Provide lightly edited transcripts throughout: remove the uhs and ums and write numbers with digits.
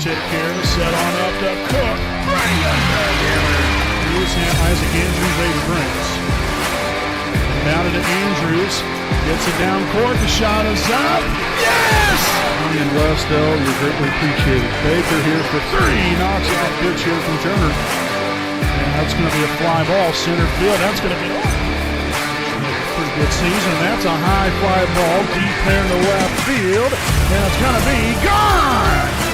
take care to set on up to Cook. Here's Isaac Andrews, Raider brings. Down to Andrews. Gets it down court. The shot is up. Yes! And Westell, you're greatly appreciated. Baker here for three. Knocks out. Good shot from Turner. And that's going to be a fly ball. Center field. That's going to be off. Pretty good season. That's a high fly ball. Deep there in the left field. And it's going to be gone!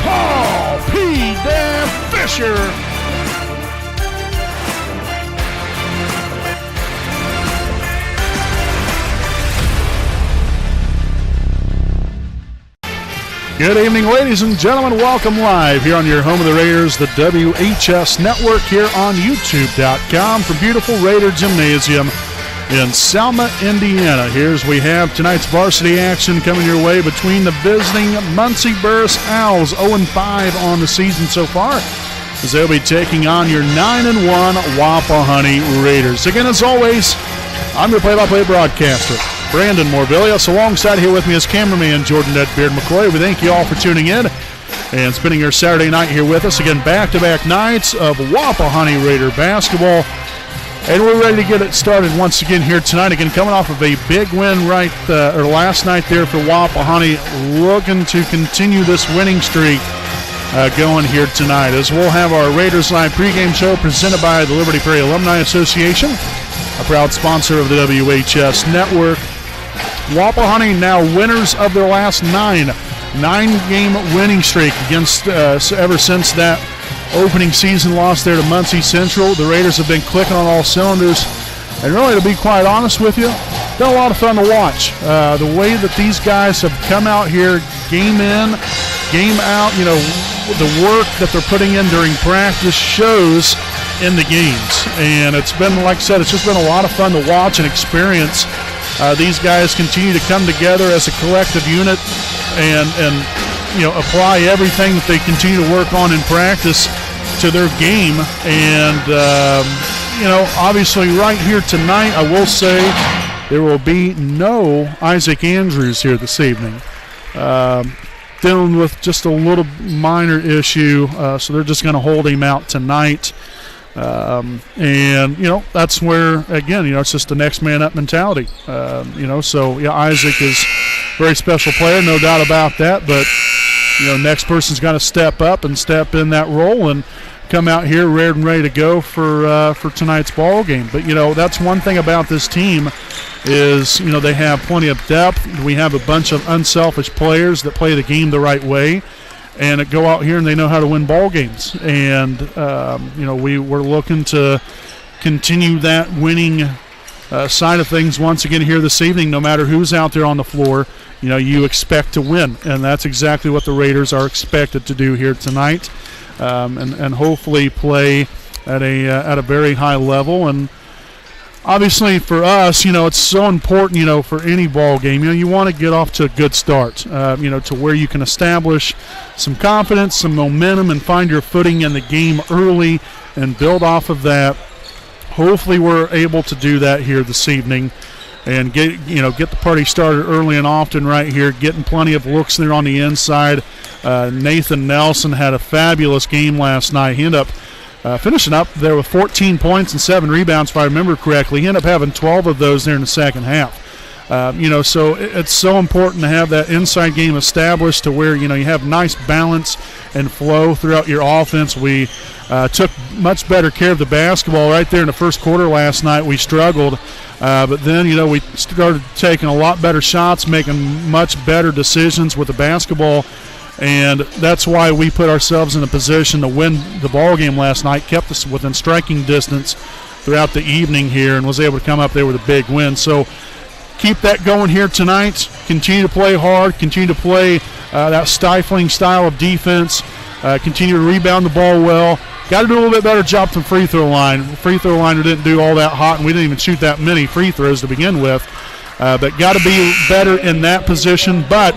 Paul P. Dan Fisher. Good evening, ladies and gentlemen. Welcome live here on your home of the Raiders, the WHS Network, here on YouTube.com from beautiful Raider Gymnasium in Selma, Indiana. Here's we have tonight's varsity action coming your way between the visiting Muncie Burris Owls, 0-5 on the season so far, as they'll be taking on your 9-1 Wapahani Raiders. Again, as always, I'm your play-by-play broadcaster, Brandon Morvillius. Alongside here with me is cameraman Jordan Beard McCoy. We thank you all for tuning in and spending your Saturday night here with us. Again, back-to-back nights of Wapahani Raider basketball. And we're ready to get it started once again here tonight. Again, coming off of a big win last night there for Wapahani, looking to continue this winning streak going here tonight, as we'll have our Raiders Live pregame show presented by the Liberty Prairie Alumni Association, a proud sponsor of the WHS Network. Wapahani now winners of their last nine-game winning streak against ever since that opening season loss there to Muncie Central. The Raiders have been clicking on all cylinders, and really, to be quite honest with you, been a lot of fun to watch. The way that these guys have come out here, game in, game out, the work that they're putting in during practice shows in the games. And it's been, like I said, it's just been a lot of fun to watch and experience. These guys continue to come together as a collective unit and apply everything that they continue to work on in practice to their game. And, obviously right here tonight, I will say there will be no Isaac Andrews here this evening. Dealing with just a little minor issue, so they're just going to hold him out tonight. That's where, again, it's just the next man up mentality. Isaac is a very special player, no doubt about that, but, next person's got to step up and step in that role and come out here ready and ready to go for tonight's ball game. But, that's one thing about this team is, they have plenty of depth. We have a bunch of unselfish players that play the game the right way and go out here and they know how to win ball games. And, we're looking to continue that winning side of things once again here this evening. No matter who's out there on the floor, you expect to win. And that's exactly what the Raiders are expected to do here tonight, and hopefully play at a very high level. And obviously for us, it's so important, for any ball game, you want to get off to a good start, to where you can establish some confidence, some momentum, and find your footing in the game early and build off of that. Hopefully we're able to do that here this evening and get the party started early and often right here, getting plenty of looks there on the inside. Nathan Nelson had a fabulous game last night. He ended up finishing up there with 14 points and 7 rebounds, if I remember correctly. He ended up having 12 of those there in the second half. So it's so important to have that inside game established to where, you have nice balance and flow throughout your offense. We took much better care of the basketball right there in the first quarter last night. We struggled, but then, we started taking a lot better shots, making much better decisions with the basketball. And that's why we put ourselves in a position to win the ball game last night, kept us within striking distance throughout the evening here, and was able to come up there with a big win. So keep that going here tonight. Continue to play hard. Continue to play that stifling style of defense. Continue to rebound the ball well. Got to do a little bit better job from free throw line. The free throw line didn't do all that hot, and we didn't even shoot that many free throws to begin with. But got to be better in that position. But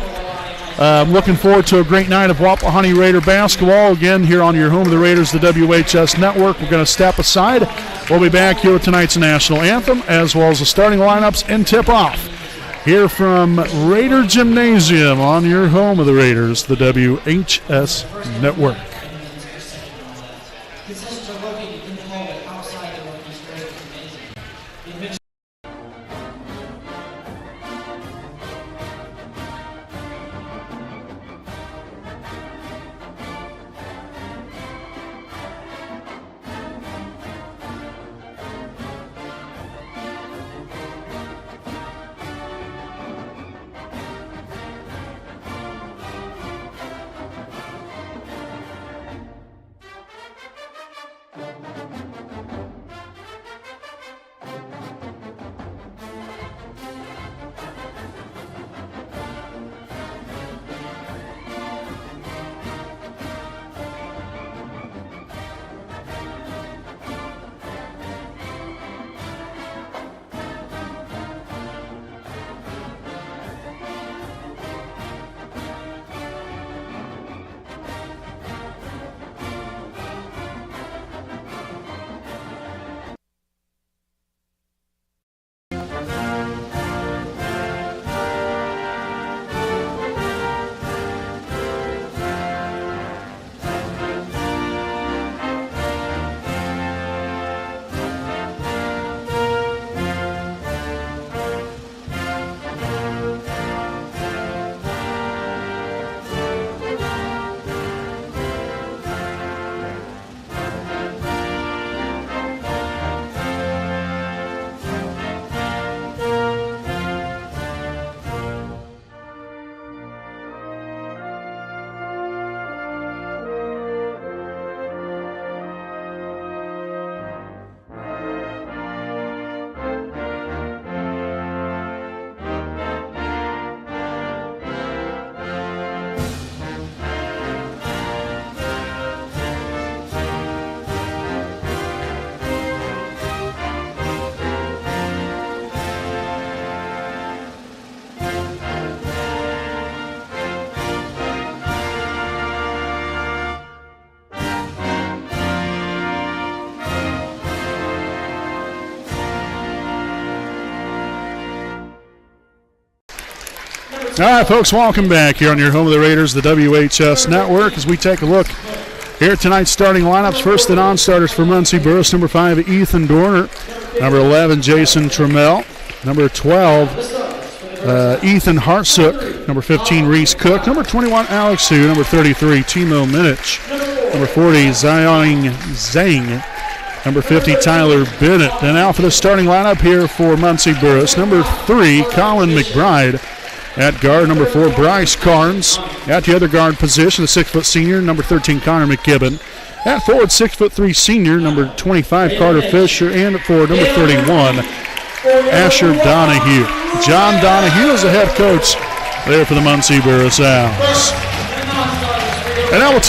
looking forward to a great night of Wapahani Raider basketball. Again, here on your home of the Raiders, the WHS Network. We're going to step aside. We'll be back here with tonight's national anthem, as well as the starting lineups and tip-off here from Raider Gymnasium on your home of the Raiders, the WHS Network. All right, folks, welcome back here on your home of the Raiders, the WHS Network, as we take a look here at tonight's starting lineups. First, the non-starters for Muncie Burris. Number 5, Ethan Dorner. Number 11, Jason Trammell. Number 12, Ethan Hartsook. Number 15, Reese Cook. Number 21, Alex Hu. Number 33, Timo Minich. Number 40, Zion Zhang. Number 50, Tyler Bennett. And now for the starting lineup here for Muncie Burris. Number 3, Colin McBride. At guard, number 4, Bryce Carnes. At the other guard position, the 6-foot senior, number 13, Connor McKibben. At forward, 6'3" senior, number 25, Carter Fisher. And at forward, number 31, Asher Donahue. John Donahue is the head coach there for the Muncie Burris Owls. And now we'll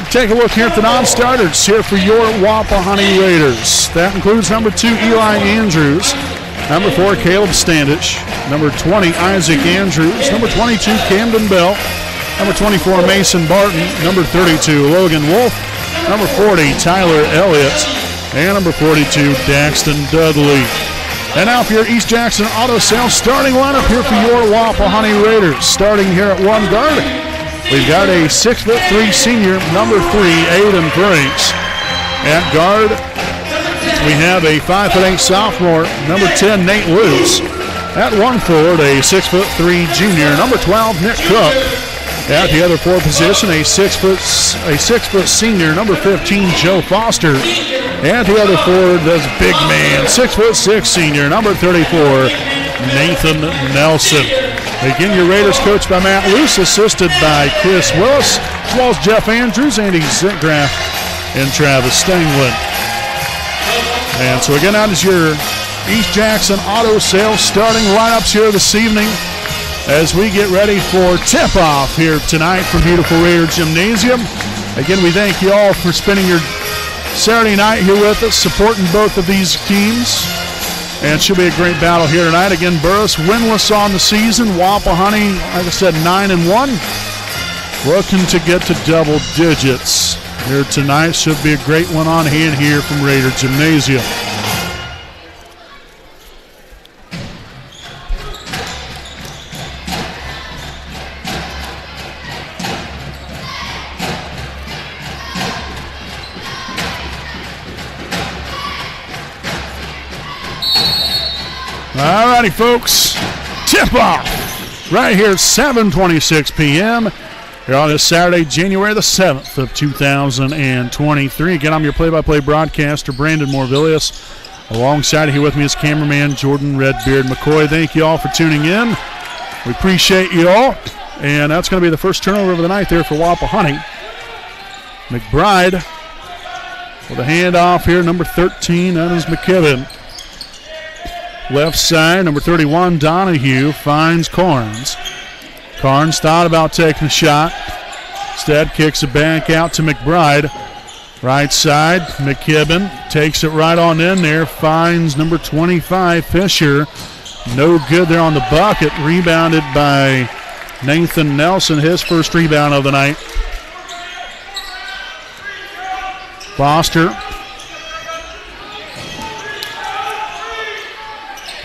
take a look here at the non-starters here for your Wapahani Raiders. That includes number 2, Eli Andrews. Number 4, Caleb Standish. Number 20, Isaac Andrews. Number 22, Camden Bell. Number 24, Mason Barton. Number 32, Logan Wolf. Number 40, Tyler Elliott. And number 42, Daxton Dudley. And now for your East Jackson Auto Sales starting lineup here for your Wapahani Raiders. Starting here at one guard, we've got a 6'3" senior, number 3, Aiden Franks. At guard, we have a 5'8" sophomore, number 10, Nate Luce. At one forward, a 6'3" junior, number 12, Nick Cook. At the other forward position, a 6 foot senior, number 15, Joe Foster. At the other forward, that's big man, 6'6" senior, number 34, Nathan Nelson. Again, your Raiders coached by Matt Luce, assisted by Chris Willis, as well as Jeff Andrews, Andy Zintgraff, and Travis Stengland. And so again, that is your East Jackson Auto Sales starting lineups here this evening as we get ready for tip-off here tonight from beautiful Raider Gymnasium. Again, we thank you all for spending your Saturday night here with us, supporting both of these teams. And it should be a great battle here tonight. Again, Burris winless on the season. Wapahani, like I said, 9-1. Looking to get to double digits here tonight. Should be a great one on hand here from Raider Gymnasium. righty, folks. Tip-off right here at 7:26 p.m. here on this Saturday, January the 7th of 2023. Again, I'm your play-by-play broadcaster, Brandon Morvillius. Alongside here with me is cameraman Jordan Redbeard McCoy. Thank you all for tuning in. We appreciate you all. And that's going to be the first turnover of the night there for Wapahani. McBride with a handoff here, number 13, that is McKibben. Left side, number 31, Donahue, finds Carnes. Carnes thought about taking a shot. Instead, kicks it back out to McBride. Right side, McKibben takes it right on in there, finds number 25, Fisher. No good there on the bucket. Rebounded by Nathan Nelson, his first rebound of the night. Foster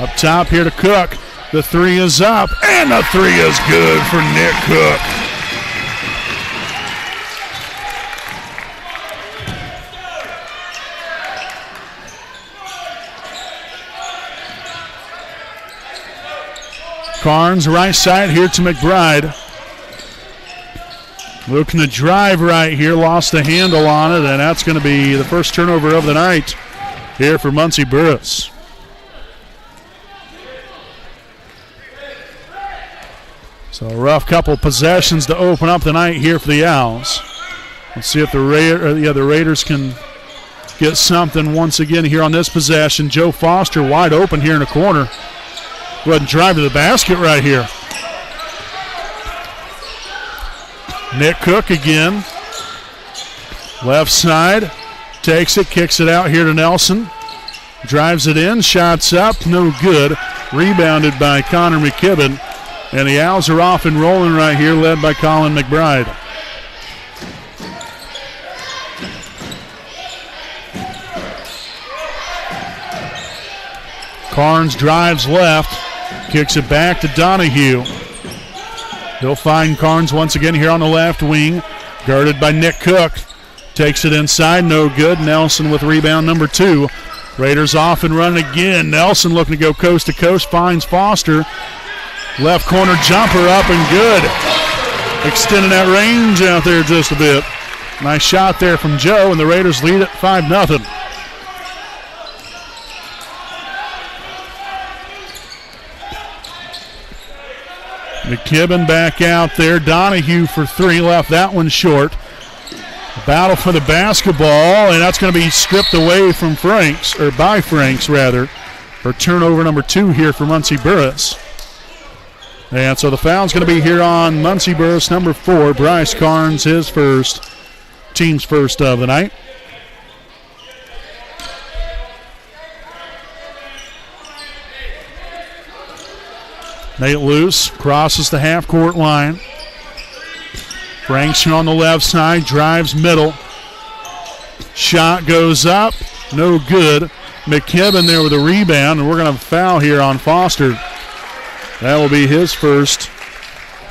up top here to Cook. The three is up, and the three is good for Nick Cook. Carnes right side here to McBride. Looking to drive right here, lost the handle on it, and that's going to be the first turnover of the night here for Muncie Burris. So a rough couple possessions to open up the night here for the Owls. Let's see if the Raiders can get something once again here on this possession. Joe Foster wide open here in the corner. Go ahead and drive to the basket right here. Nick Cook again. Left side. Takes it, kicks it out here to Nelson. Drives it in, shots up, no good. Rebounded by Connor McKibben. And the Owls are off and rolling right here, led by Colin McBride. Carnes drives left, kicks it back to Donahue. He'll find Carnes once again here on the left wing, guarded by Nick Cook. Takes it inside, no good. Nelson with rebound number 2. Raiders off and running again. Nelson looking to go coast to coast, finds Foster. Left corner jumper up and good. Extending that range out there just a bit. Nice shot there from Joe, and the Raiders lead it 5-0. McKibben back out there. Donahue for 3, left that one short. Battle for the basketball, and that's going to be stripped away from Franks, or by Franks rather, for turnover number 2 here for Muncie Burris. And so the foul's going to be here on Muncie Burris, number 4, Bryce Carnes, his first, team's first of the night. Nate Luce crosses the half-court line. Franks on the left side, drives middle. Shot goes up, no good. McKibben there with a rebound, and we're going to have a foul here on Foster. That will be his first,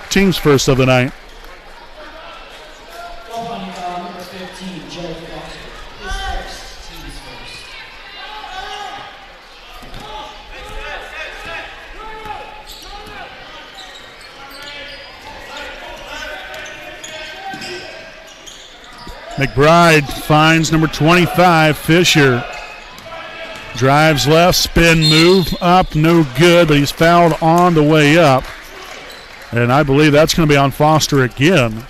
team's first of the night. Number 15, Joe Foster. His first, team's first. McBride finds number 25, Fisher. Drives left, spin move, up, no good, but he's fouled on the way up. And I believe that's going to be on Foster again.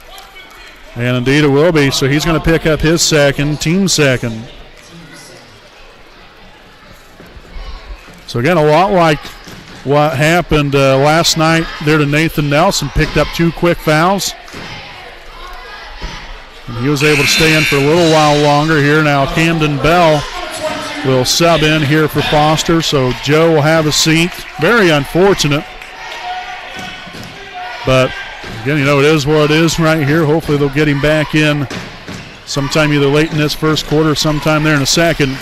And indeed it will be, so he's going to pick up his second, team second. So again, a lot like what happened last night there to Nathan Nelson. Picked up 2 quick fouls. And he was able to stay in for a little while longer here. Now Camden Bell will sub in here for Foster, so Joe will have a seat. Very unfortunate. But again, it is what it is right here. Hopefully they'll get him back in sometime either late in this first quarter or sometime there in the second,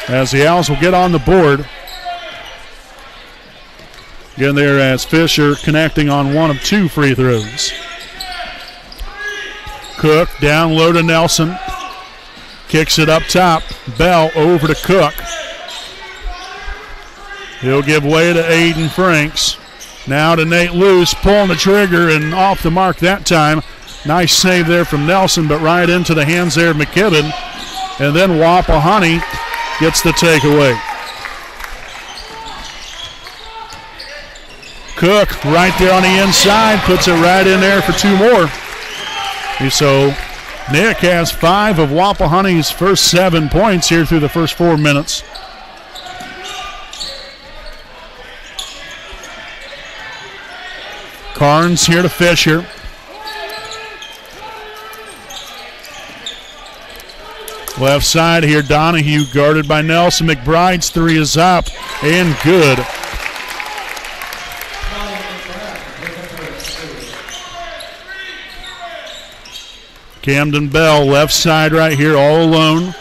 as the Owls will get on the board. Again there as Fisher connecting on 1 of 2 free throws. Cook down low to Nelson. Kicks it up top. Bell over to Cook. He'll give way to Aiden Franks. Now to Nate Luce, pulling the trigger and off the mark that time. Nice save there from Nelson, but right into the hands there of McKibben. And then Wapahani gets the takeaway. Cook right there on the inside, puts it right in there for 2 more. So Nick has 5 of Wapahani's first 7 points here through the first 4 minutes. Carnes here to Fisher. Left side here, Donahue guarded by Nelson. McBride's 3 is up and good. Camden Bell, left side right here, all alone.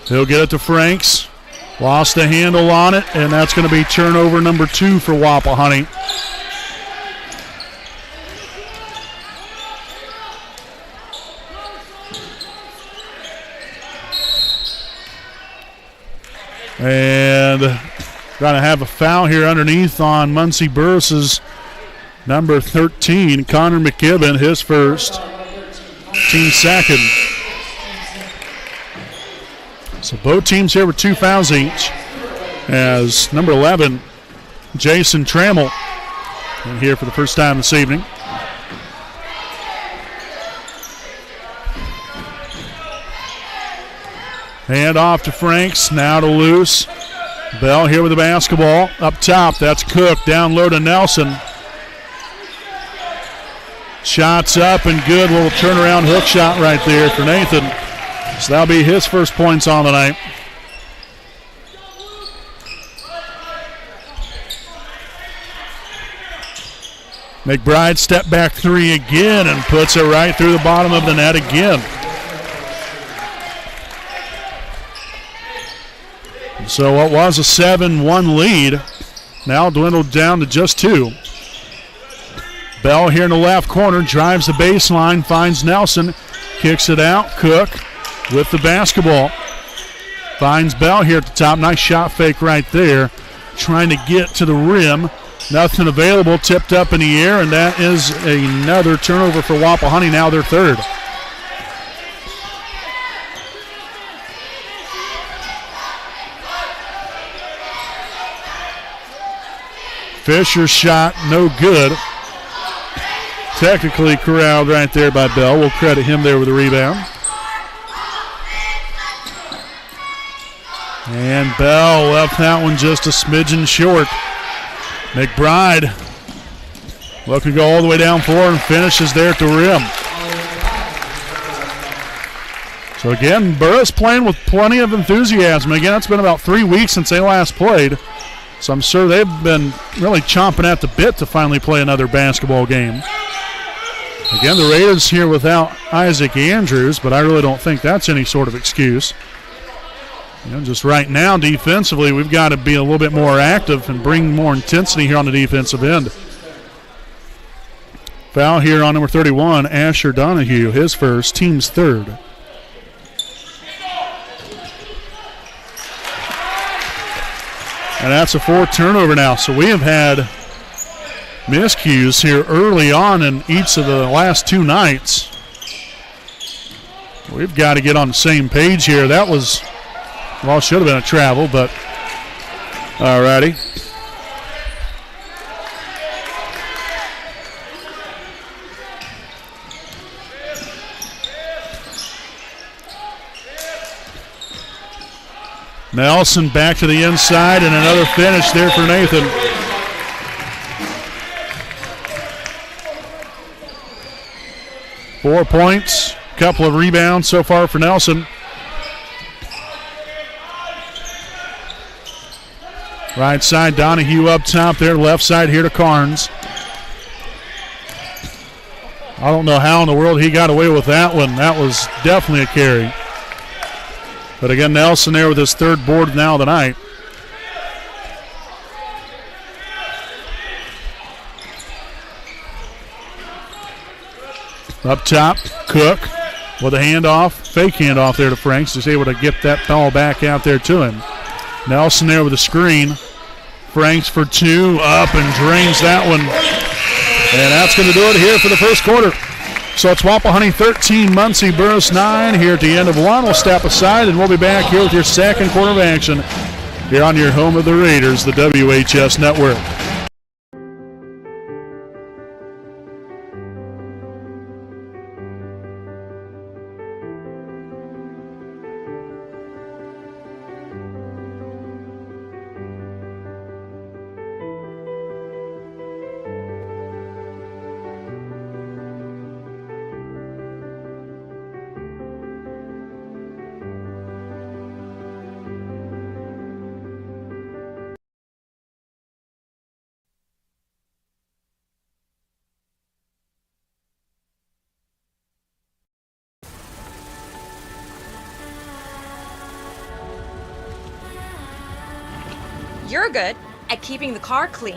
He'll get it to Franks. Lost the handle on it, and that's going to be turnover number 2 for Wapahani. And going to have a foul here underneath on Muncie Burris's number 13, Connor McKibben, his first, team second. So both teams here with 2 fouls each, as number 11, Jason Trammell, here for the first time this evening. Hand off to Franks, now to Luce. Bell here with the basketball. Up top, that's Cook. Down low to Nelson. Shots up and good. Little turnaround hook shot right there for Nathan. So that'll be his first points on the night. McBride step back 3 again and puts it right through the bottom of the net again. So what was a 7-1 lead now dwindled down to just 2. Bell here in the left corner, drives the baseline, finds Nelson, kicks it out. Cook with the basketball. Finds Bell here at the top. Nice shot fake right there. Trying to get to the rim. Nothing available, tipped up in the air, and that is another turnover for Wapahani, now their 3rd. Fisher's shot, no good. Technically corralled right there by Bell. We'll credit him there with the rebound. And Bell left that one just a smidgen short. McBride looking to go all the way down 4 and finishes there at the rim. So again, Burris playing with plenty of enthusiasm. Again, it's been about 3 weeks since they last played. So I'm sure they've been really chomping at the bit to finally play another basketball game. Again, the Raiders here without Isaac Andrews, but I really don't think that's any sort of excuse. Just right now, defensively, we've got to be a little bit more active and bring more intensity here on the defensive end. Foul here on number 31, Asher Donahue, his first, team's 3rd. And that's a 4th turnover now. So we have had miscues here early on in each of the last 2 nights. We've got to get on the same page here. That was, well, should have been a travel, but all righty. Nelson back to the inside, and another finish there for Nathan. Four points, a couple of rebounds so far for Nelson. Right side, Donahue up top there. Left side here to Carnes. I don't know how in the world he got away with that one. That was definitely a carry. But again, Nelson there with his 3rd board now tonight. Up top, Cook with a handoff, fake handoff there to Franks. Just able to get that ball back out there to him. Nelson there with a screen. Franks for two, up and drains that one. And that's going to do it here for the first quarter. So it's Wapahani 13, Muncie Burris 9 here at the end of one. We'll step aside and we'll be back here with your second quarter of action here on your home of the Raiders, the WHS Network. You're good at keeping the car clean.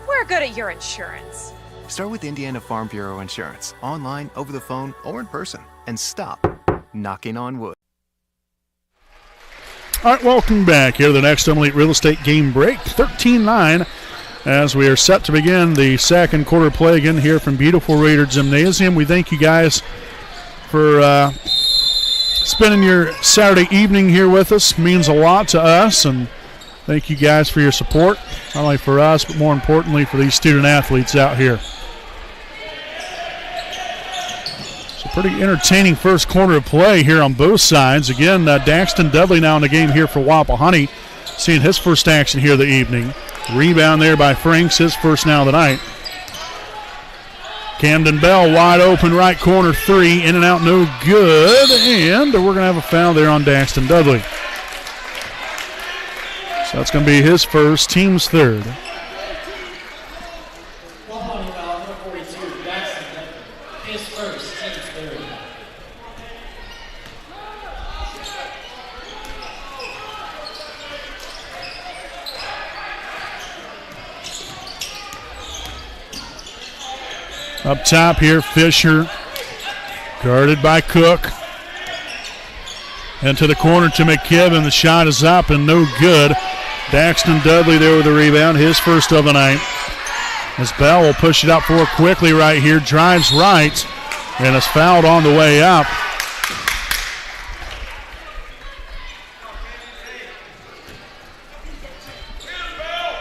We're good at your insurance. Start with Indiana Farm Bureau Insurance, online, over the phone, or in person, and stop knocking on wood. All right, welcome back here to the next Elite Real Estate game break, 13-9. As we are set to begin the second quarter play again here from beautiful Raider Gymnasium. We thank you guys for spending your Saturday evening here with us. It means a lot to us, and thank you guys for your support, not only for us, but more importantly for these student athletes out here. So pretty entertaining first quarter of play here on both sides. Again, Daxton Dudley now in the game here for Wapahani, seeing his first action here of the evening. Rebound there by Franks, his first now of the night. Camden Bell wide open right corner three, in and out, no good. And we're going to have a foul there on Daxton Dudley. So that's going to be his first, team's third. Wapahani foul number 42, Daxton Dudley. His first, team's third. Up top here, Fisher, guarded by Cook. Into the corner to McKibben. The shot is up and no good. Daxton Dudley there with the rebound, his first of the night. As Bell will push it up forward quickly right here, drives right, and is fouled on the way up.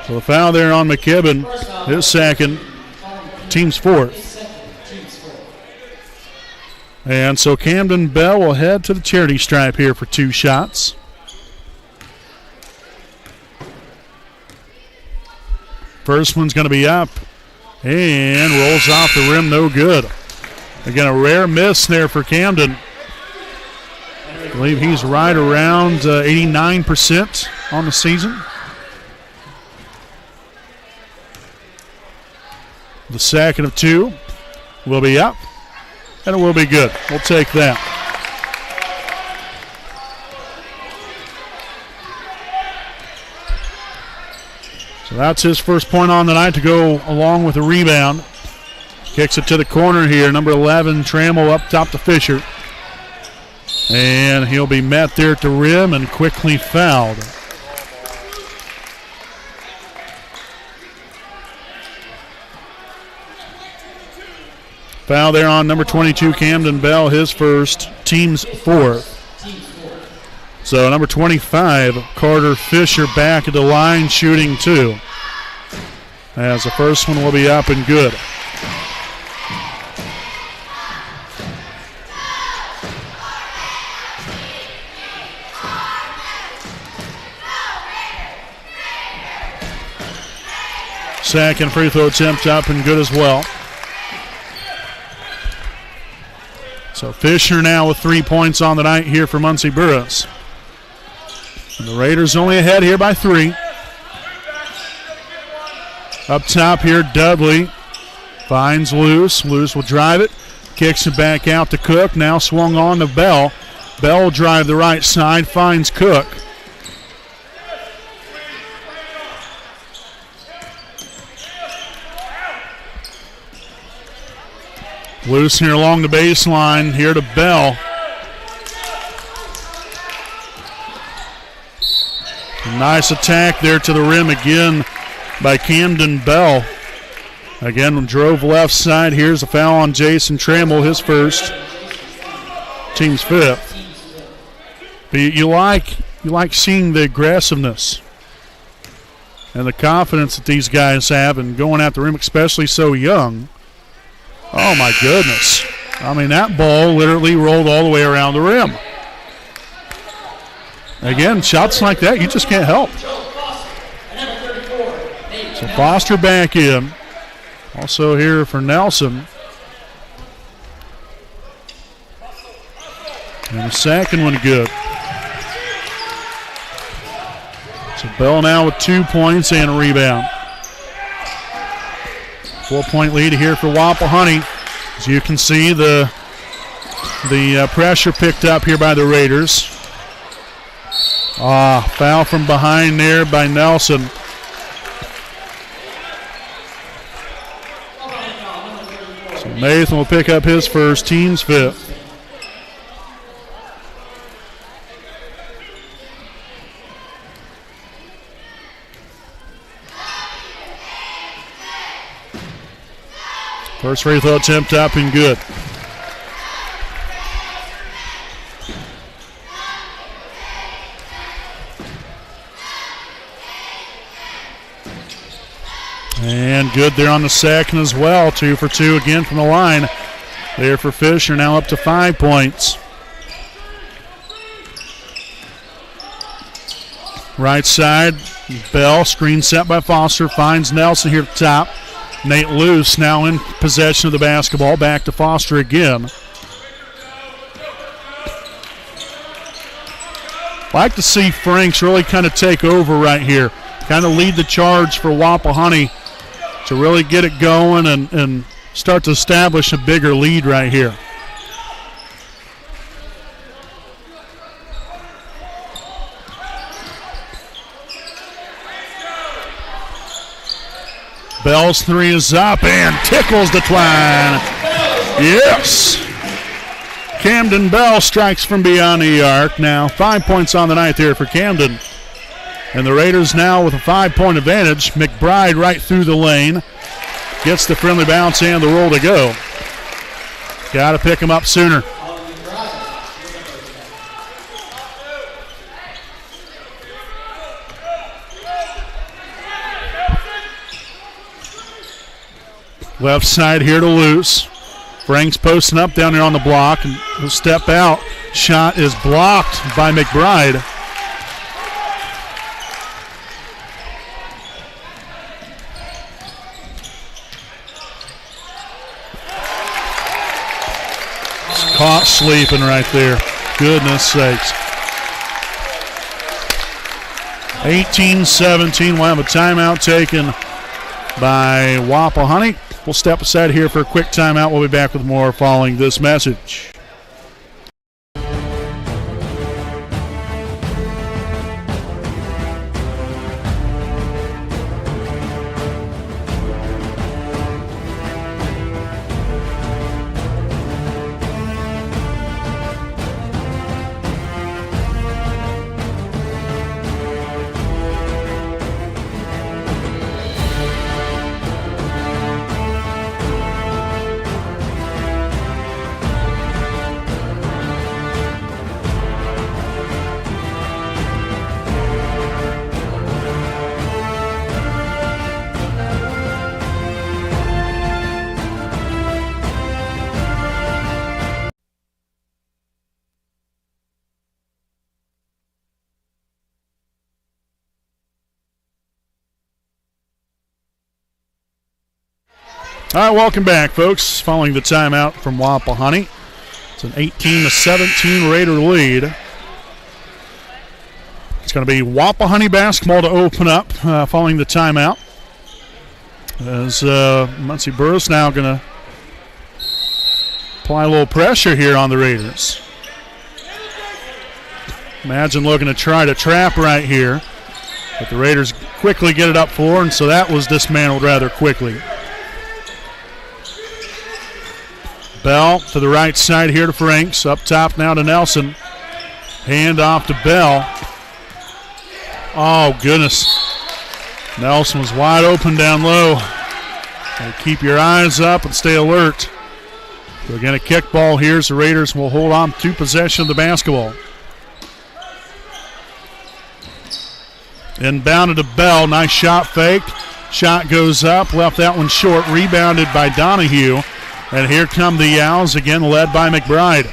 So the foul there on McKibben, his second, team's fourth. And so Camden Bell will head to the charity stripe here for two shots. First one's going to be up and rolls off the rim, no good. Again, a rare miss there for Camden. I believe he's right around 89% on the season. The second of two will be up. And it will be good. We'll take that. So that's his first point on the night to go along with a rebound. Kicks it to the corner here. Number 11, Trammell up top to Fisher. And he'll be met there at the rim and quickly fouled. Foul there on number 22, Camden Bell, his first, team's fourth. So number 25, Carter Fisher back at the line shooting two. As the first one will be up and good. Second free throw attempt up and good as well. So Fisher now with 3 points on the night here for Muncie Burris. And the Raiders only ahead here by 3. Up top here, Dudley finds Luce. Luce will drive it, kicks it back out to Cook. Now swung on to Bell. Bell will drive the right side, finds Cook. Loose here along the baseline, here to Bell. Nice attack there to the rim again by Camden Bell. Again, drove left side. Here's a foul on Jason Trammell, his first, team's fifth. But you like seeing the aggressiveness and the confidence that these guys have and going at the rim, especially so young. Oh, my goodness. I mean, that ball literally rolled all the way around the rim. Again, shots like that, you just can't help. So Foster back in. Also here for Nelson. And the second one good. So Bell now with 2 points and a rebound. 4-point lead here for Wapahani. As you can see, the pressure picked up here by the Raiders. Foul from behind there by Nelson. So Nathan will pick up his first, team's fifth. First free throw attempt up and good. And good there on the second as well. 2 for 2 again from the line. There for Fisher, now up to 5 points. Right side, Bell, screen set by Foster, finds Nelson here at the top. Nate Luce now in possession of the basketball. Back to Foster again. Like to see Franks really kind of take over right here. Kind of lead the charge for Wapahani to really get it going and start to establish a bigger lead right here. Bell's three is up and tickles the twine. Yes. Camden Bell strikes from beyond the arc. Now 5 points on the night there for Camden. And the Raiders now with a 5-point advantage. McBride right through the lane. Gets the friendly bounce and the roll to go. Got to pick him up sooner. Left side here to Luce. Franks posting up down there on the block and he'll step out. Shot is blocked by McBride. Caught sleeping right there. Goodness sakes. 18-17. We'll have a timeout taken by Wapahani. We'll step aside here for a quick timeout. We'll be back with more following this message. All right, welcome back, folks. Following the timeout from Wapahani. It's an 18-17 Raider lead. It's going to be Wapahani basketball to open up following the timeout. As Muncie Burris now going to apply a little pressure here on the Raiders. Imagine looking to try to trap right here. But the Raiders quickly get it up for, and so that was dismantled rather quickly. Bell to the right side here to Franks. Up top now to Nelson. Hand off to Bell. Oh, goodness. Nelson was wide open down low. Keep your eyes up and stay alert. So again, a kick ball here as the Raiders will hold on to possession of the basketball. Inbounded to Bell. Nice shot fake. Shot goes up. Left that one short. Rebounded by Donahue. And here come the Owls again, led by McBride.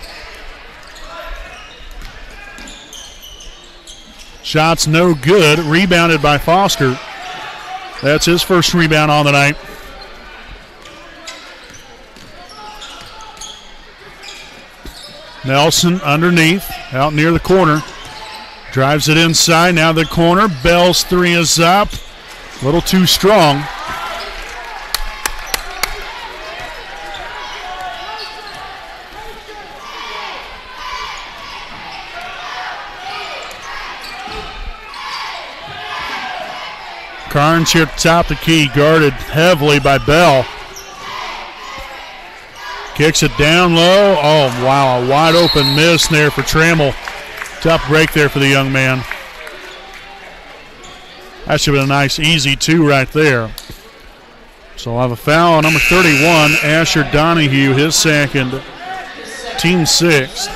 Shot's no good. Rebounded by Foster. That's his first rebound on the night. Nelson underneath, out near the corner. Drives it inside, now the corner. Bell's three is up. A little too strong. Carnes here at the top of the key, guarded heavily by Bell. Kicks it down low. Oh, wow, a wide open miss there for Trammell. Tough break there for the young man. That should have been a nice easy two right there. So I'll have a foul on number 31, Asher Donahue, his second, team sixth.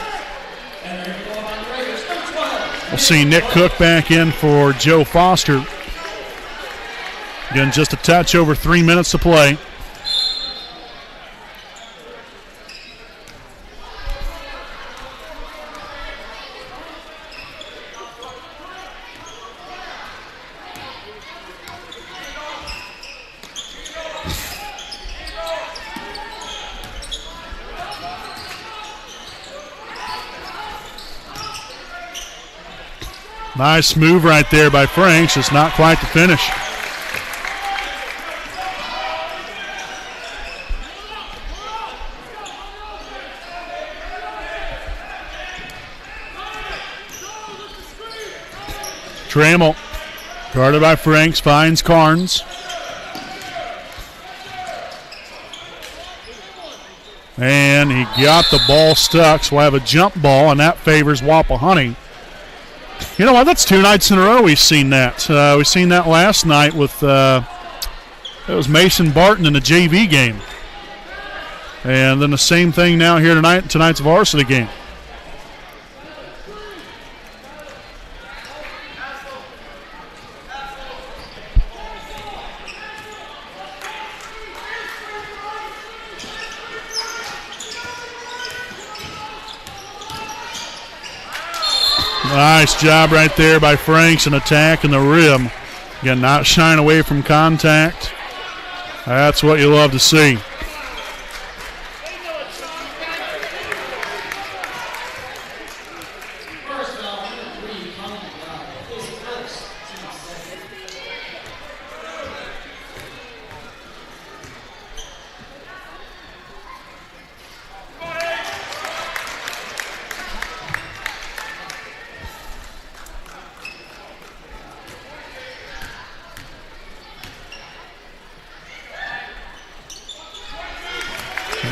We'll see Nick Cook back in for Joe Foster. Again, just a touch over 3 minutes to play. Nice move right there by Franks. Just not quite the finish. Trammell, guarded by Franks, finds Carnes. And he got the ball stuck, so we'll have a jump ball, and that favors Wapahani. You know what? That's 2 nights in a row we've seen that. We've seen that last night with it was Mason Barton in the JV game. And then the same thing now here tonight, tonight's varsity game. Nice job right there by Franks, an attack in the rim. Again, not shying away from contact. That's what you love to see.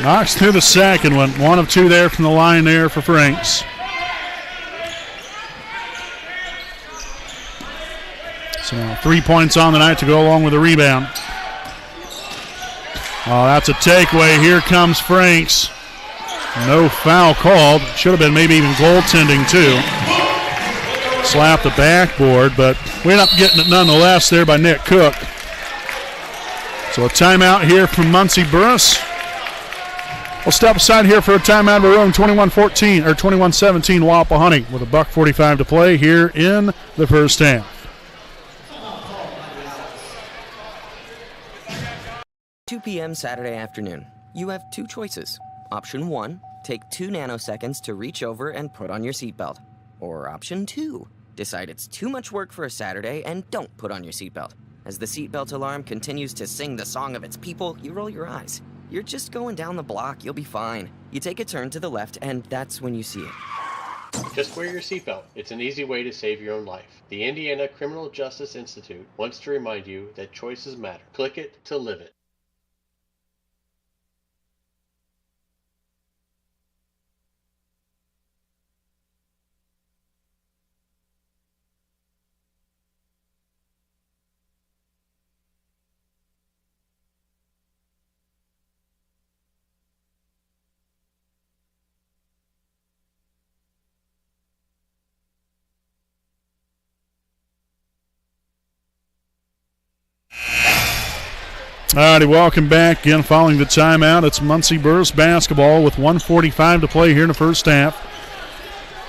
Knocks through the second one. 1 of 2 there from the line there for Franks. So 3 points on the night to go along with the rebound. Oh, that's a takeaway. Here comes Franks. No foul called. Should have been maybe even goaltending too. Slap the backboard, but we end up getting it nonetheless there by Nick Cook. So a timeout here from Muncie Burris. We'll step aside here for a timeout of our own. 21-14 or 21-17 Wapahani with $1:45 to play here in the first half. 2 p.m. Saturday afternoon. You have 2 choices. Option 1, take 2 nanoseconds to reach over and put on your seatbelt. Or option 2, decide it's too much work for a Saturday and don't put on your seatbelt. As the seatbelt alarm continues to sing the song of its people, you roll your eyes. You're just going down the block, you'll be fine. You take a turn to the left, and that's when you see it. Just wear your seatbelt. It's an easy way to save your own life. The Indiana Criminal Justice Institute wants to remind you that choices matter. Click it to live it. All righty, welcome back. Again, following the timeout, it's Muncie Burris basketball with 1:45 to play here in the first half.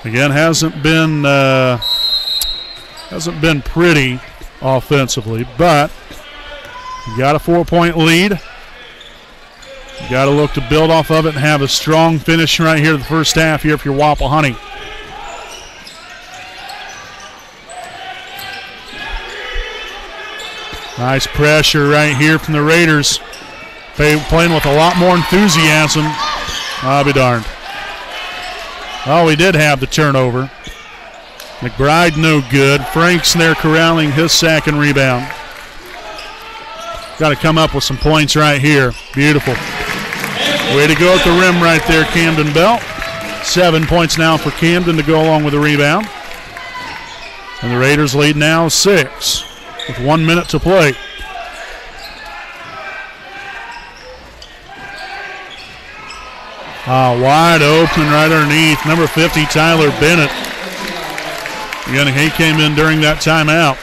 Again, hasn't been pretty offensively, but you got a 4-point lead. You got to look to build off of it and have a strong finish right here in the first half here if you're Wapahani. Nice pressure right here from the Raiders. Playing with a lot more enthusiasm. I'll be darned. Oh, we did have the turnover. McBride no good. Franks there corralling his sack and rebound. Got to come up with some points right here. Beautiful. Way to go at the rim right there, Camden Belt. 7 points now for Camden to go along with the rebound. And the Raiders lead now 6 with 1 minute to play. Wide open right underneath. Number 50, Tyler Bennett. Again, he came in during that timeout.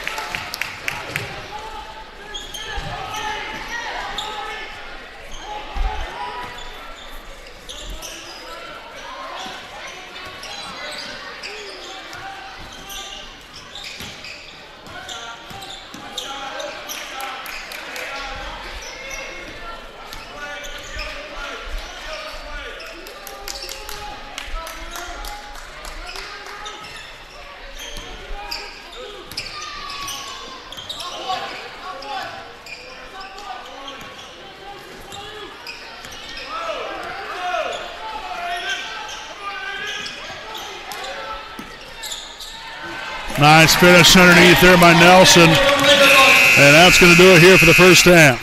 Nice finish underneath there by Nelson. And that's going to do it here for the first half.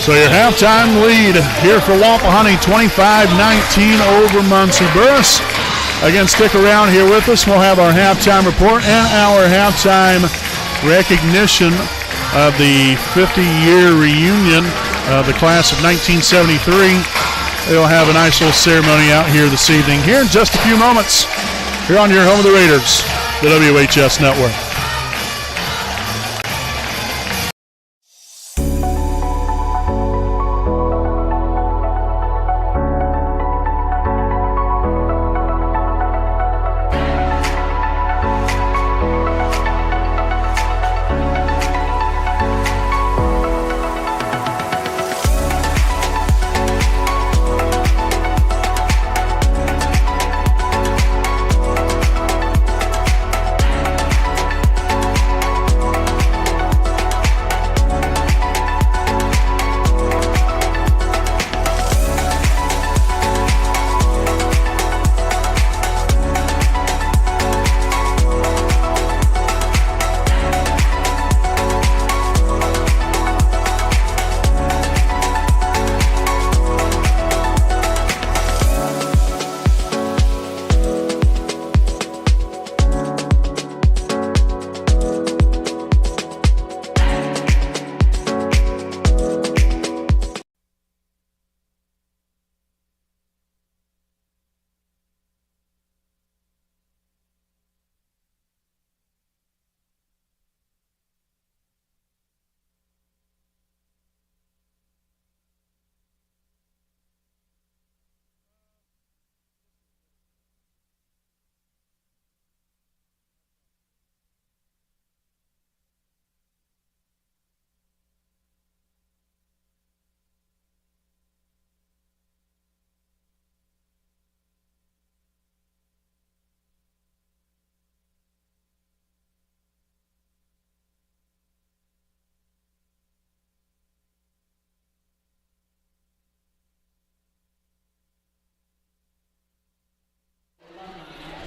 So your halftime lead here for Wapahani, 25-19 over Muncie Burris. Again, stick around here with us. We'll have our halftime report and our halftime recognition of the 50-year reunion of the class of 1973. They'll have a nice little ceremony out here this evening. Here in just a few moments, here on your home of the Raiders, the WHS Network.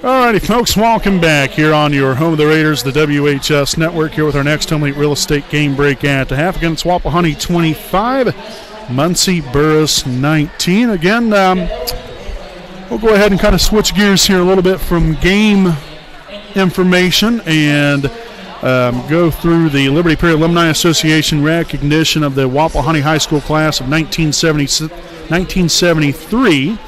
Alrighty, folks, welcome back here on your home of the Raiders, the WHS Network, here with our next home real estate game break at the half against Wapahani 25, Muncie Burris 19. Again, we'll go ahead and kind of switch gears here a little bit from game information and go through the Liberty Perry Alumni Association recognition of the Wapahani High School class of 1973.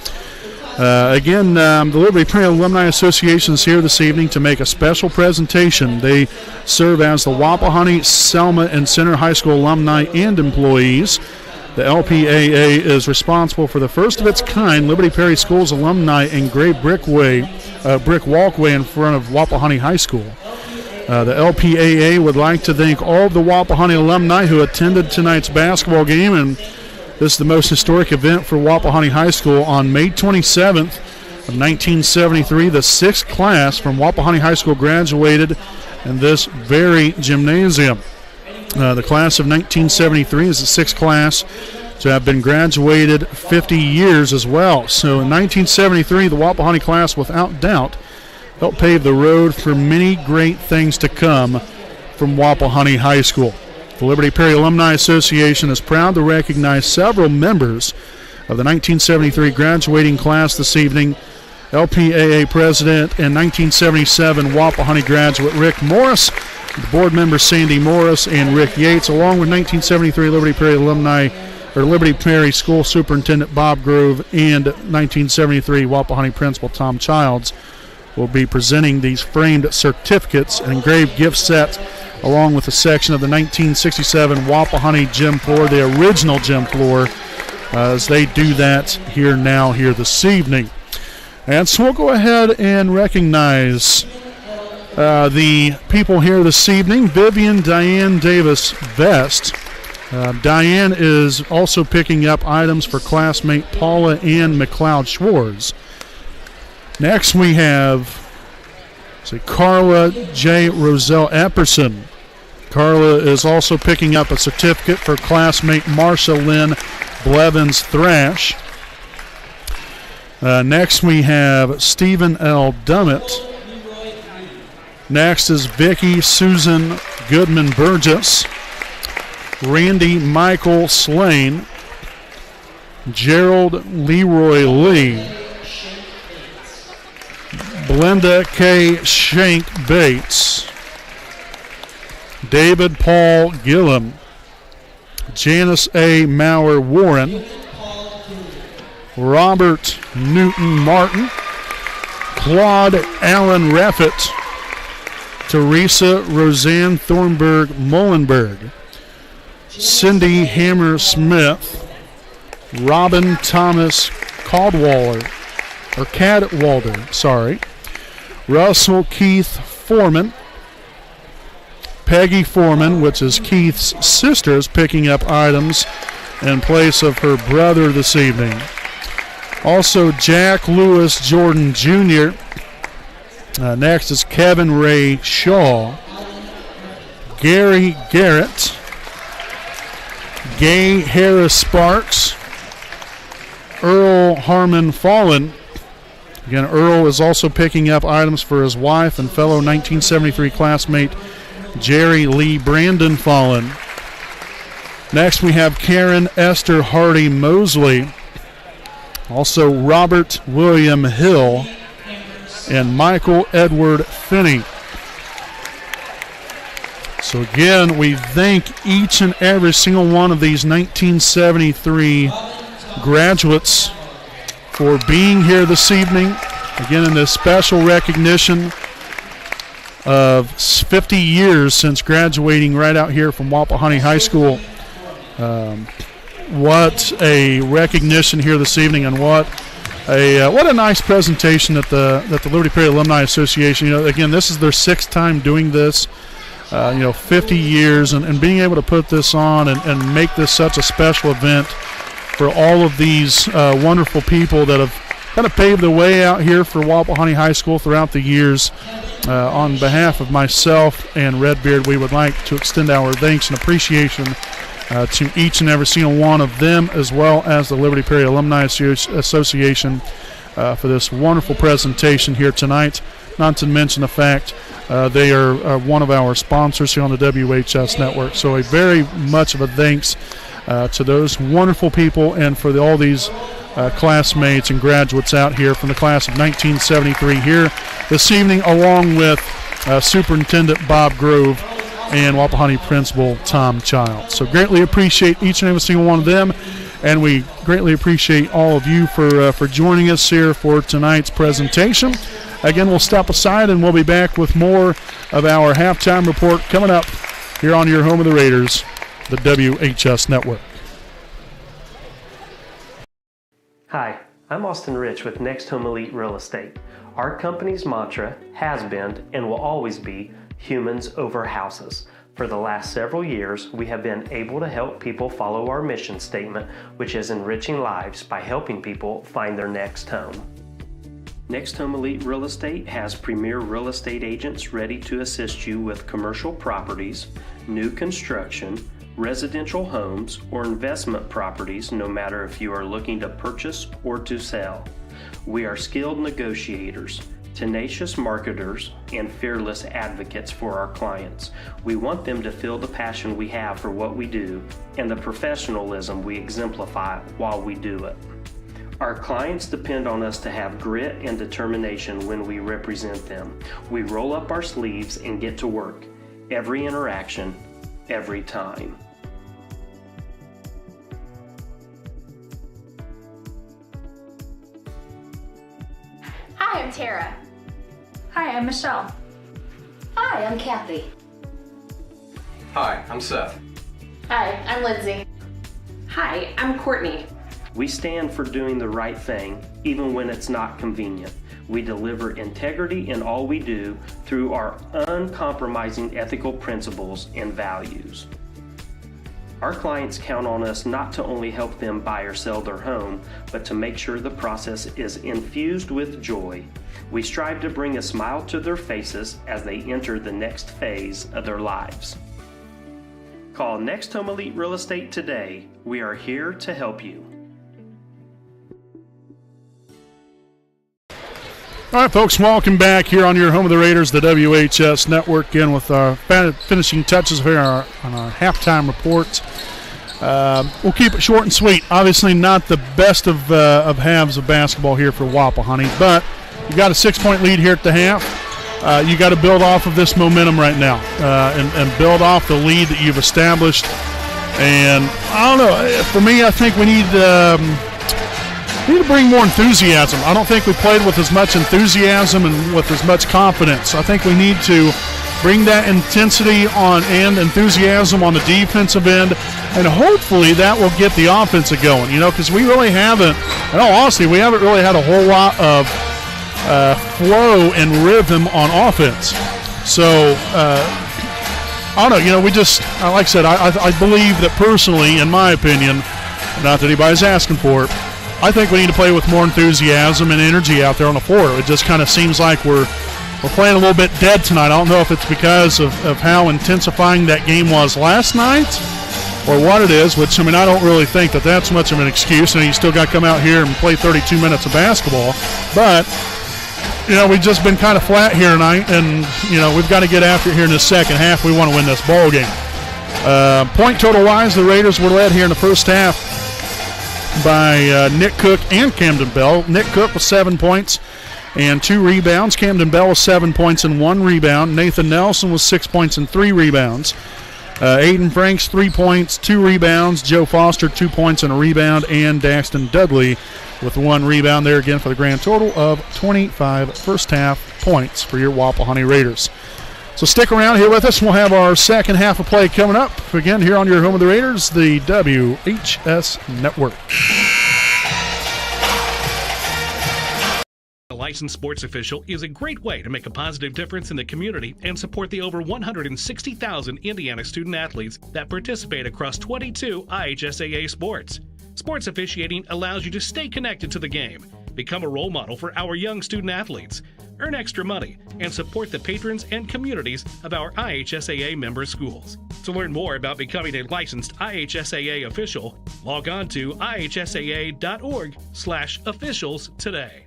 Again, the Liberty Prairie Alumni Association is here this evening to make a special presentation. They serve as the Wapahani, Selma, and Center High School alumni and employees. The LPAA is responsible for the first of its kind Liberty Prairie Schools alumni engraved brick walkway in front of Wapahani High School. The LPAA would like to thank all of the Wapahani alumni who attended tonight's basketball game, and this is the most historic event for Wapahani High School. On May 27th of 1973, the 6th class from Wapahani High School graduated in this very gymnasium. The class of 1973 is the 6th class to have been graduated 50 years as well. So in 1973, the Wapahani class, without doubt, helped pave the road for many great things to come from Wapahani High School. The Liberty Prairie Alumni Association is proud to recognize several members of the 1973 graduating class this evening. LPAA President and 1977 Wapahani graduate Rick Morris, the board members Sandy Morris and Rick Yates, along with 1973 Liberty Prairie alumni, or Liberty Prairie School Superintendent Bob Grove, and 1973 Wapahani Principal Tom Childs, will be presenting these framed certificates and engraved gift sets, along with a section of the 1967 Wapahani gym floor, the original gym floor, as they do that here this evening. And so we'll go ahead and recognize the people here this evening. Vivian Diane Davis Vest. Diane is also picking up items for classmate Paula Ann McLeod Schwartz. Next we have Carla J. Roselle Epperson. Carla is also picking up a certificate for classmate Marsha Lynn Blevins Thrash. Next we have Stephen L. Dummett. Next is Vicki Susan Goodman Burgess, Randy Michael Slane, Gerald Leroy Lee, Belinda K. Shank Bates, David Paul Gillum, Janice A. Maurer Warren, Robert Newton Martin, Claude Allen Reffett, Teresa Roseanne Thornburg Mullenberg, Cindy Hammer Smith, Robin Thomas Cadwalder, Russell Keith Foreman, Peggy Foreman, which is Keith's sister, is picking up items in place of her brother this evening. Also, Jack Lewis Jordan Jr. Next is Kevin Ray Shaw, Gary Garrett, Gay Harris Sparks, Earl Harmon Fallen. Again, Earl is also picking up items for his wife and fellow 1973 classmate Jerry Lee Brandon Fallen. Next we have Karen Esther Hardy Mosley, also Robert William Hill, and Michael Edward Finney. So again, we thank each and every single one of these 1973 graduates for being here this evening. Again, in this special recognition of 50 years since graduating right out here from Wapahani High School. What a recognition here this evening, and what a nice presentation that the Liberty Prairie Alumni Association. Again, this is their 6th time doing this. 50 years, and being able to put this on and make this such a special event for all of these wonderful people that have kind of paved the way out here for Wapahani High School throughout the years. On behalf of myself and Redbeard, we would like to extend our thanks and appreciation to each and every single one of them, as well as the Liberty Prairie Alumni Association for this wonderful presentation here tonight. Not to mention the fact they are one of our sponsors here on the WHS Network. So a very much of a thanks to those wonderful people, and for all these classmates and graduates out here from the class of 1973 here this evening, along with Superintendent Bob Grove and Wapahani Principal Tom Childs. So greatly appreciate each and every single one of them. And we greatly appreciate all of you for joining us here for tonight's presentation. Again, we'll step aside and we'll be back with more of our halftime report coming up here on your home of the Raiders, the WHS Network. Hi, I'm Austin Rich with Next Home Elite Real Estate. Our company's mantra has been and will always be humans over houses. For the last several years, we have been able to help people follow our mission statement, which is enriching lives by helping people find their next home. Next Home Elite Real Estate has premier real estate agents ready to assist you with commercial properties, new construction, residential homes, or investment properties, no matter if you are looking to purchase or to sell. We are skilled negotiators, tenacious marketers, and fearless advocates for our clients. We want them to feel the passion we have for what we do and the professionalism we exemplify while we do it. Our clients depend on us to have grit and determination when we represent them. We roll up our sleeves and get to work. Every interaction, every time. Hi, I'm Tara. Hi, I'm Michelle. Hi, I'm Kathy. Hi, I'm Seth. Hi, I'm Lindsay. Hi, I'm Courtney. We stand for doing the right thing, even when it's not convenient. We deliver integrity in all we do through our uncompromising ethical principles and values. Our clients count on us not to only help them buy or sell their home, but to make sure the process is infused with joy. We strive to bring a smile to their faces as they enter the next phase of their lives. Call Next Home Elite Real Estate today. We are here to help you. All right, folks, welcome back here on your home of the Raiders, the WHS Network, again with our finishing touches here on our halftime reports. We'll keep it short and sweet. Obviously not the best of halves of basketball here for Wapahani, but you got a 6-point lead here at the half. You got to build off of this momentum right now and build off the lead that you've established. And I don't know, for me, I think we need to bring more enthusiasm. I don't think we played with as much enthusiasm and with as much confidence. I think we need to bring that intensity on and enthusiasm on the defensive end, and hopefully that will get the offensive going, because we really haven't, in all honesty, we haven't really had a whole lot of flow and rhythm on offense. So, I don't know, we just, like I said, I believe that personally, in my opinion, not that anybody's asking for it, I think we need to play with more enthusiasm and energy out there on the floor. It just kind of seems like we're playing a little bit dead tonight. I don't know if it's because of how intensifying that game was last night or what it is, which, I don't really think that that's much of an excuse. You still got to come out here and play 32 minutes of basketball. But, we've just been kind of flat here tonight, and, we've got to get after it here in the second half. We want to win this ball game. Point total-wise, the Raiders were led here in the first half by Nick Cook and Camden Bell. Nick Cook with 7 points and 2 rebounds. Camden Bell with 7 points and 1 rebound. Nathan Nelson with 6 points and 3 rebounds. Aiden Franks, 3 points, 2 rebounds. Joe Foster, 2 points and a rebound. And Daxton Dudley with 1 rebound there again for the grand total of 25 first half points for your Wapahani Raiders. So stick around here with us. We'll have our second half of play coming up. Again, here on your home of the Raiders, the WHS Network. A licensed sports official is a great way to make a positive difference in the community and support the over 160,000 Indiana student athletes that participate across 22 IHSAA sports. Sports officiating allows you to stay connected to the game, become a role model for our young student athletes, earn extra money, and support the patrons and communities of our IHSAA member schools. To learn more about becoming a licensed IHSAA official, log on to ihsaa.org/officials today.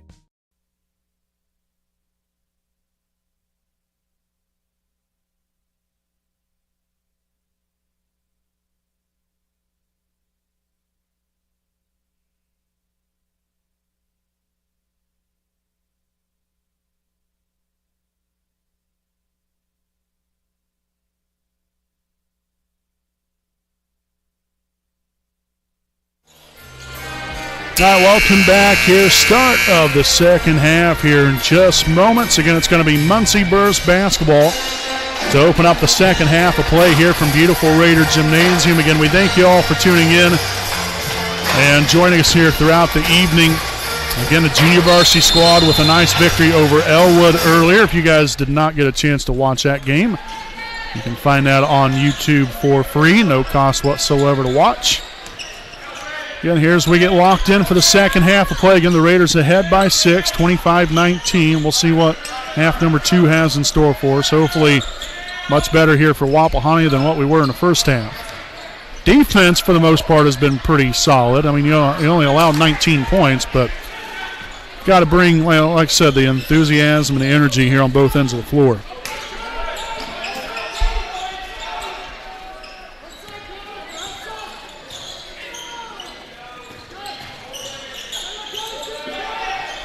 All right, welcome back here. Start of the second half here in just moments. Again, it's going to be Muncie Burris basketball to open up the second half of play here from beautiful Raider Gymnasium. Again, we thank you all for tuning in and joining us here throughout the evening. Again, the junior varsity squad with a nice victory over Elwood earlier. If you guys did not get a chance to watch that game, you can find that on YouTube for free, no cost whatsoever to watch. Again, here as we get locked in for the second half of play. Again, the Raiders ahead by 6, 25-19. We'll see what half number 2 has in store for us. Hopefully much better here for Wapahani than what we were in the first half. Defense, for the most part, has been pretty solid. I mean, you only allowed 19 points, but got to bring, well, like I said, the enthusiasm and the energy here on both ends of the floor.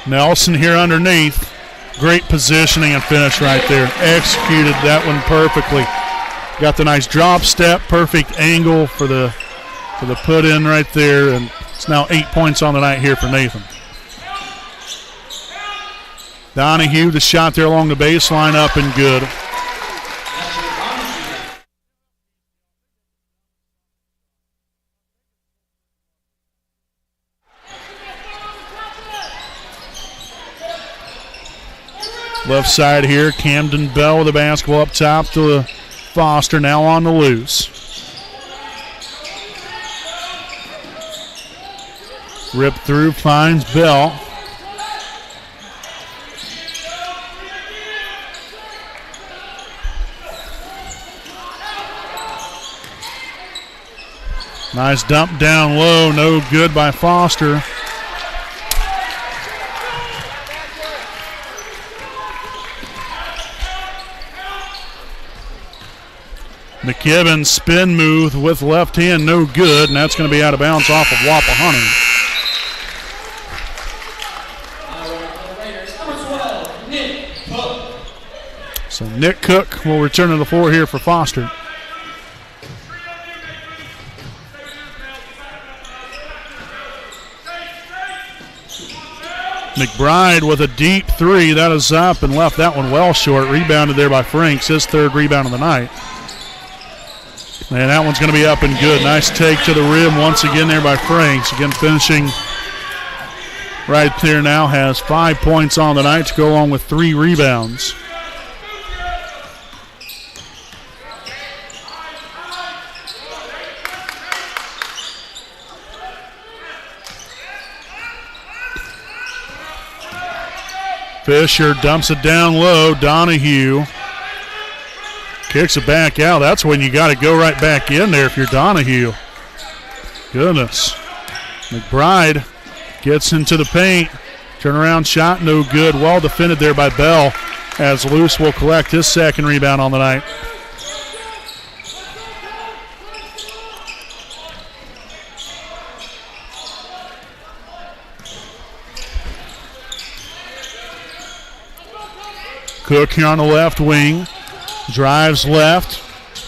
Nelson here underneath. Great positioning and finish right there. Executed that one perfectly. Got the nice drop step, perfect angle for the put in right there, and it's now 8 points on the night here for Nathan. Donahue, the shot there along the baseline, up and good. Left side here, Camden Bell with the basketball up top to Foster, now on the loose. Rip through, finds Bell. Nice dump down low, no good by Foster. McKibben spin move with left hand, no good, and that's going to be out of bounds off of Wapahani. So Nick Cook will return to the floor here for Foster. McBride with a deep three. That is up and left that one well short. Rebounded there by Franks, his third rebound of the night. And that one's going to be up and good. Nice take to the rim once again there by Franks. Again, finishing right there now, has 5 points on the night to go along with 3 rebounds. Fisher dumps it down low. Donahue kicks it back out. That's when you got to go right back in there if you're Donahue. Goodness. McBride gets into the paint. Turnaround shot, no good. Well defended there by Bell, as Luce will collect his second rebound on the night. Cook here on the left wing. Drives left.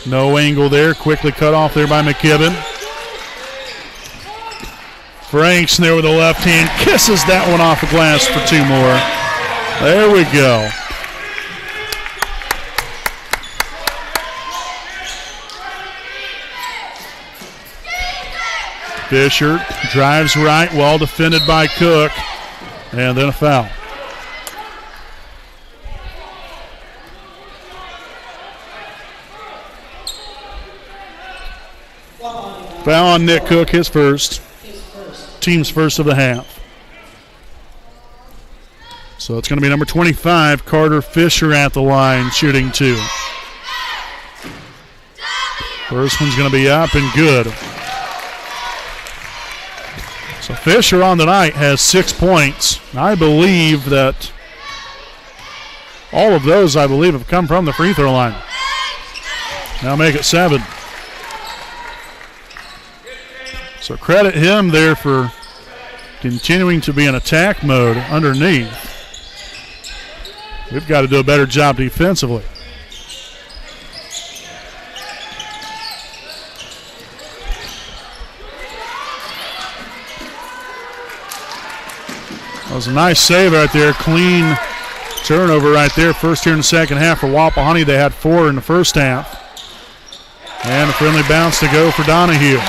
No angle there. Quickly cut off there by McKibben. Franks there with the left hand. Kisses that one off the glass for 2 more. There we go. Fisher drives right. Well defended by Cook. And then a foul. Foul on Nick Cook, his first. Team's first of the half. So it's going to be number 25, Carter Fisher at the line, shooting 2. First one's going to be up and good. So Fisher on the night has 6 points. I believe that all of those, have come from the free throw line. Now make it 7. So credit him there for continuing to be in attack mode underneath. We've got to do a better job defensively. That was a nice save right there. Clean turnover right there. First here in the second half for Wapahani. They had 4 in the first half. And a friendly bounce to go for Donahue.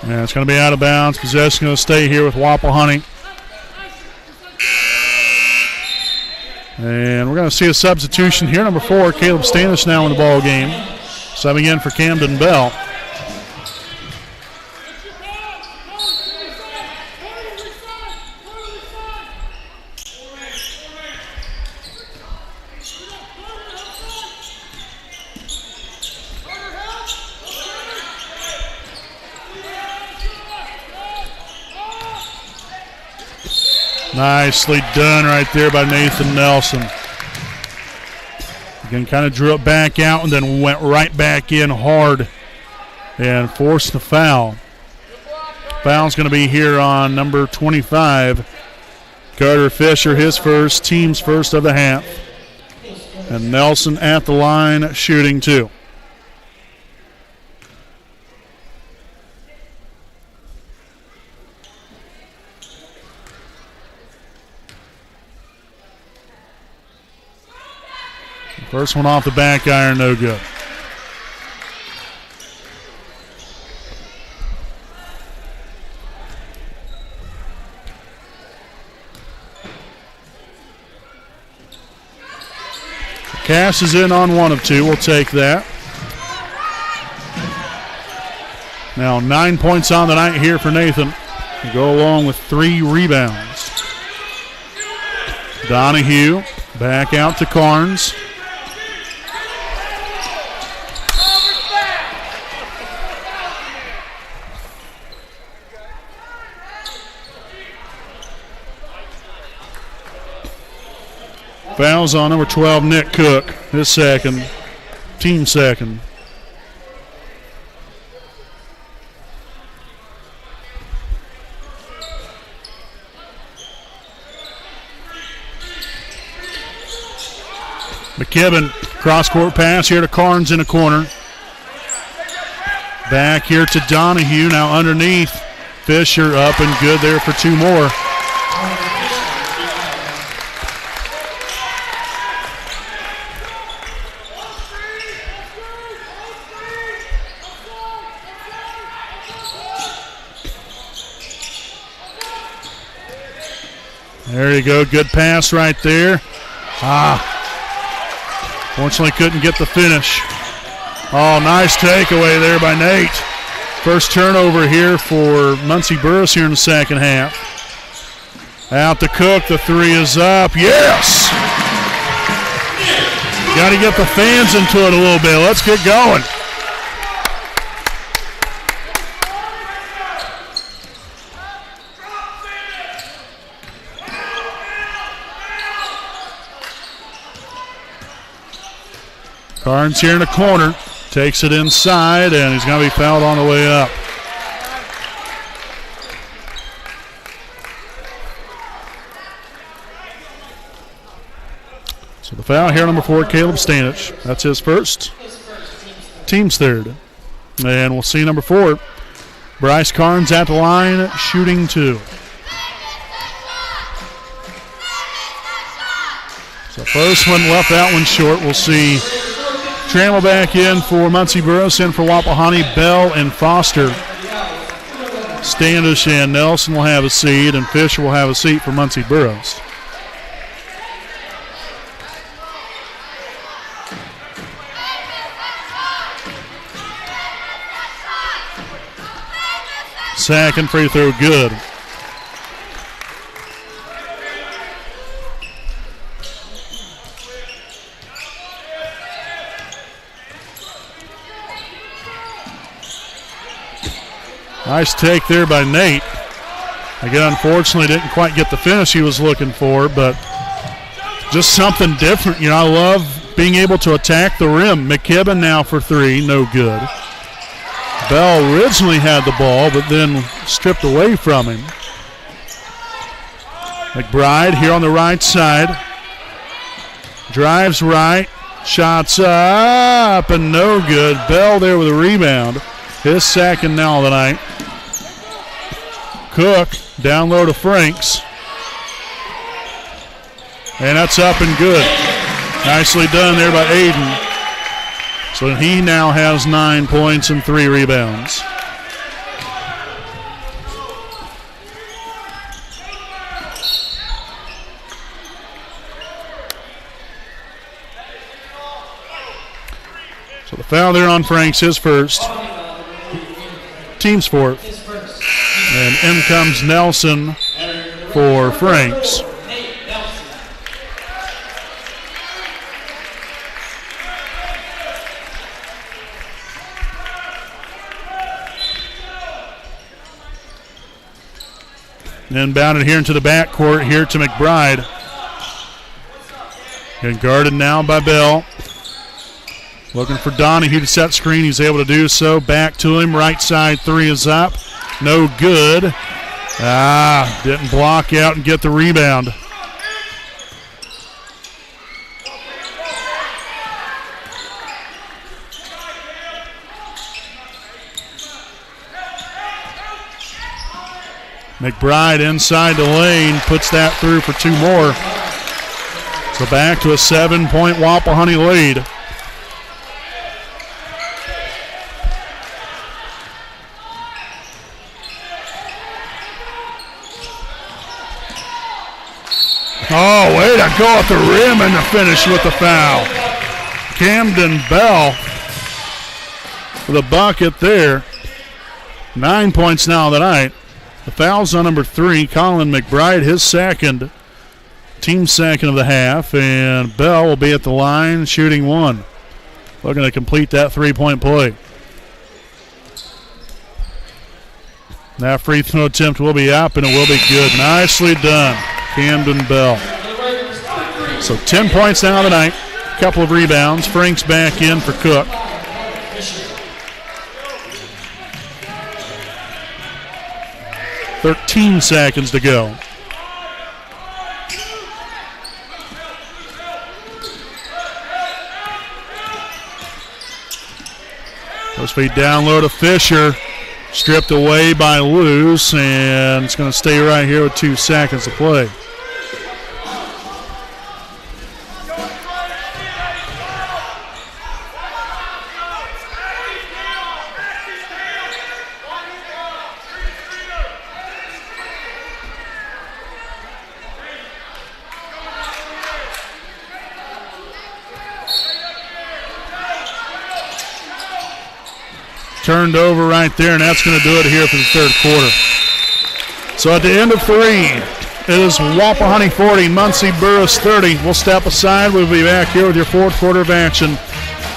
Yeah, it's going to be out of bounds. Possession going to stay here with Wapahani. And we're going to see a substitution here. Number 4, Caleb Stanish now in the ball game. Subbing in for Camden Bell. Nicely done right there by Nathan Nelson. Again, kind of drew it back out and then went right back in hard and forced the foul. Foul's going to be here on number 25, Carter Fisher, his first, team's first of the half. And Nelson at the line shooting 2. First one off the back iron, no good. Cash is in on 1 of 2. We'll take that. Now 9 points on the night here for Nathan. To go along with 3 rebounds. Donahue back out to Carnes. Fouls on number 12, Nick Cook, his second, team second. McKibben, cross-court pass here to Carnes in a corner. Back here to Donahue, now underneath. Fisher up and good there for 2 more. There you go, good pass right there. Fortunately couldn't get the finish. Oh, nice takeaway there by Nate. First turnover here for Muncie Burris here in the second half. Out to Cook, the 3 is up, yes! Got to get the fans into it a little bit, let's get going. Carnes here in the corner, takes it inside, and he's going to be fouled on the way up. So the foul here, number 4, Caleb Stanich. That's his first, team's third. And we'll see number 4, Bryce Carnes at the line, shooting 2. So first one left that one short. We'll see Trammell back in for Muncie Burris, in for Wapahani, Bell and Foster. Standish and Nelson will have a seat, and Fisher will have a seat for Muncie Burris. Second free throw good. Nice take there by Nate. Again, unfortunately, didn't quite get the finish he was looking for, but just something different. I love being able to attack the rim. McKibben now for three, no good. Bell originally had the ball, but then stripped away from him. McBride here on the right side. Drives right, shots up, and no good. Bell there with a rebound. His second now of the night. Cook down low to Franks. And that's up and good. Nicely done there by Aiden. So he now has 9 points and 3 rebounds. So the foul there on Franks, his first. Team's fourth. And in comes Nelson for Franks. Inbounded here into the backcourt here to McBride. And guarded now by Bell. Looking for Donahue to set screen. He's able to do so. Back to him. Right side three is up. No good. Didn't block out and get the rebound. McBride inside the lane, puts that through for 2 more. So back to a 7-point Wapahani lead. Oh, way to go at the rim and to finish with the foul. Camden Bell for the bucket there. 9 points now tonight. The foul's on number 3, Colin McBride, his second, team second of the half, and Bell will be at the line shooting 1. Looking to complete that 3-point play. That free throw attempt will be up, and it will be good. Nicely done, Camden Bell. So 10 points now tonight, a couple of rebounds. Franks back in for Cook. 13 seconds to go. Post feed down low to Fisher. Stripped away by Luce, and it's going to stay right here with 2 seconds to play. Turned over right there, and that's going to do it here for the third quarter. So at the end of 3, it is Wapahani 40, Muncie Burris 30. We'll step aside. We'll be back here with your fourth quarter of action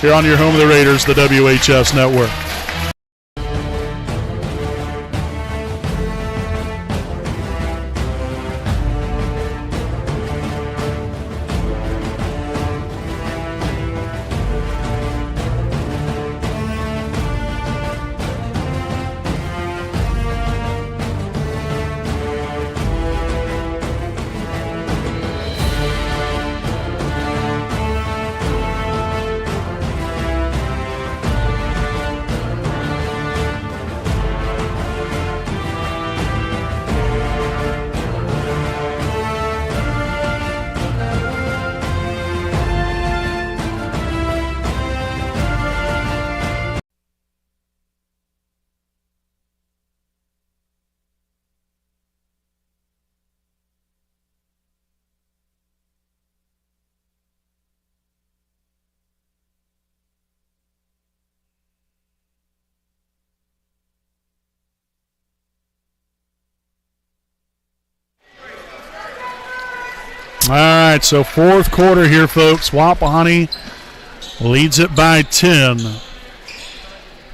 here on your home of the Raiders, the WHS Network. All right, so fourth quarter here, folks. Wapahani leads it by 10.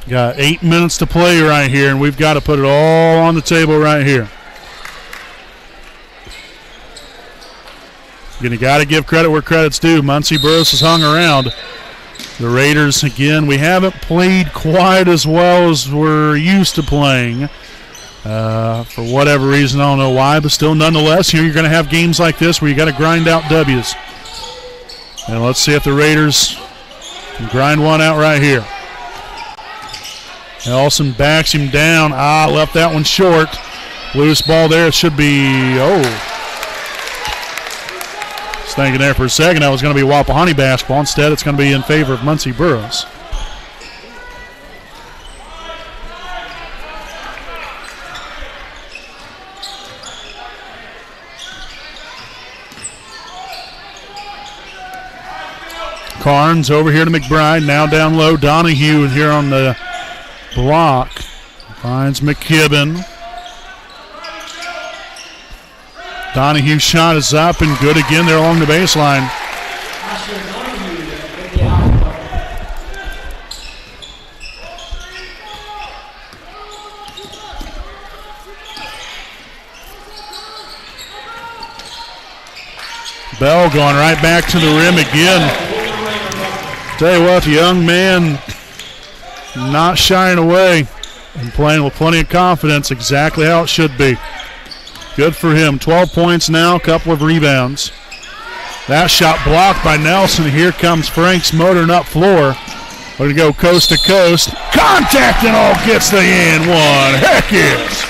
Got 8 minutes to play right here, and we've got to put it all on the table right here. Again, you got to give credit where credit's due. Muncie Burris has hung around. The Raiders, again, we haven't played quite as well as we're used to playing. For whatever reason, I don't know why, but still, nonetheless, you're going to have games like this where you got to grind out W's. And let's see if the Raiders can grind one out right here. Nelson backs him down. Left that one short. Loose ball there. It should be, was thinking there for a second that was going to be Wapahani basketball. Instead, it's going to be in favor of Muncie Burris. Carnes over here to McBride. Now down low. Donahue here on the block. Finds McKibben. Donahue's shot is up and good again there along the baseline. Bell going right back to the rim again. Tell you what, the young man not shying away and playing with plenty of confidence, exactly how it should be. Good for him. 12 points now, a couple of rebounds. That shot blocked by Nelson. Here comes Franks motoring up floor. We're going to go coast to coast. Contact and all gets the and one. Heck yes.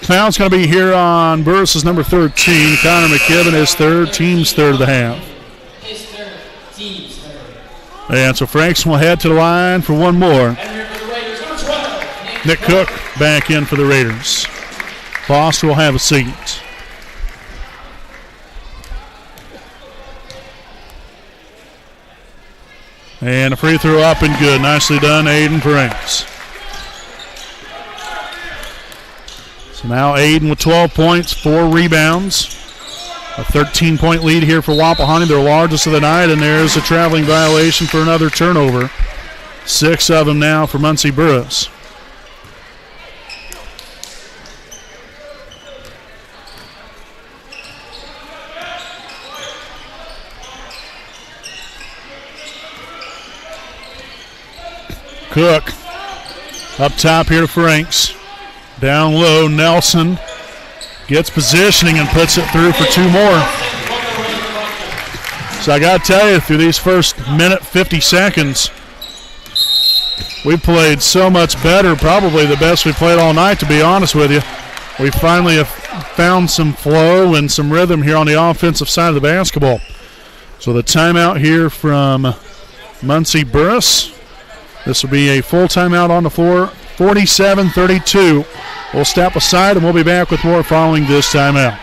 Foul's going to be here on Burris' number 13. Connor McKibben, his third, team's third of the half. His third, team's third. And so Franks will head to the line for one more. Nick Cook back in for the Raiders. Foster will have a seat. And a free throw up and good. Nicely done, Aiden Franks. So now Aiden with 12 points, 4 rebounds. A 13-point lead here for Wapahani, their largest of the night, and there's a traveling violation for another turnover. 6 of them now for Muncie Burris. Cook up top here to Franks. Down low, Nelson gets positioning and puts it through for 2 more. So I got to tell you, through these first minute 50 seconds, we played so much better, probably the best we played all night, to be honest with you. We finally have found some flow and some rhythm here on the offensive side of the basketball. So the timeout here from Muncie Burris. This will be a full timeout on the floor, 47-32. We'll step aside and we'll be back with more following this timeout.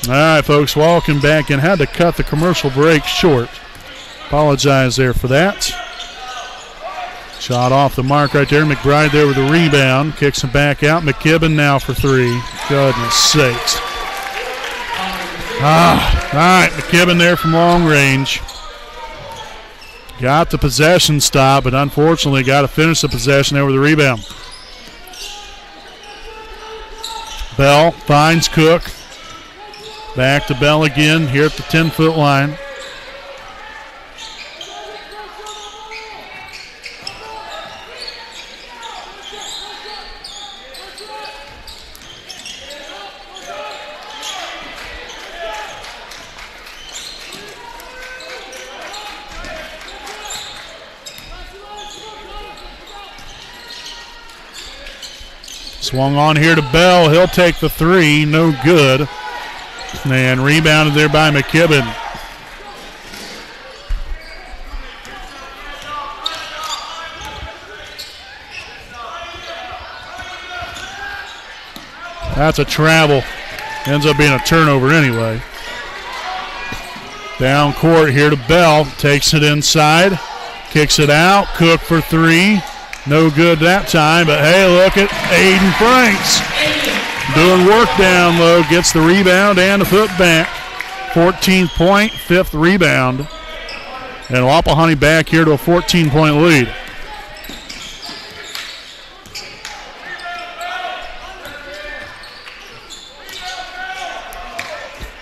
All right, folks, welcome back in. Had to cut the commercial break short. Apologize there for that. Shot off the mark right there. McBride there with the rebound. Kicks him back out. McKibben now for 3. Goodness sakes. All right, McKibben there from long range. Got the possession stop, but unfortunately got to finish the possession there with the rebound. Bell finds Cook. Back to Bell again here at the 10-foot line. Swung on here to Bell. He'll take the three. No good. And rebounded there by McKibben. That's a travel. Ends up being a turnover anyway. Down court here to Bell. Takes it inside. Kicks it out. Cook for three. No good that time, but hey, look at Aiden Franks. Doing work down low. Gets the rebound and a foot back. 14th point, 5th rebound. And Wapahani back here to a 14-point lead.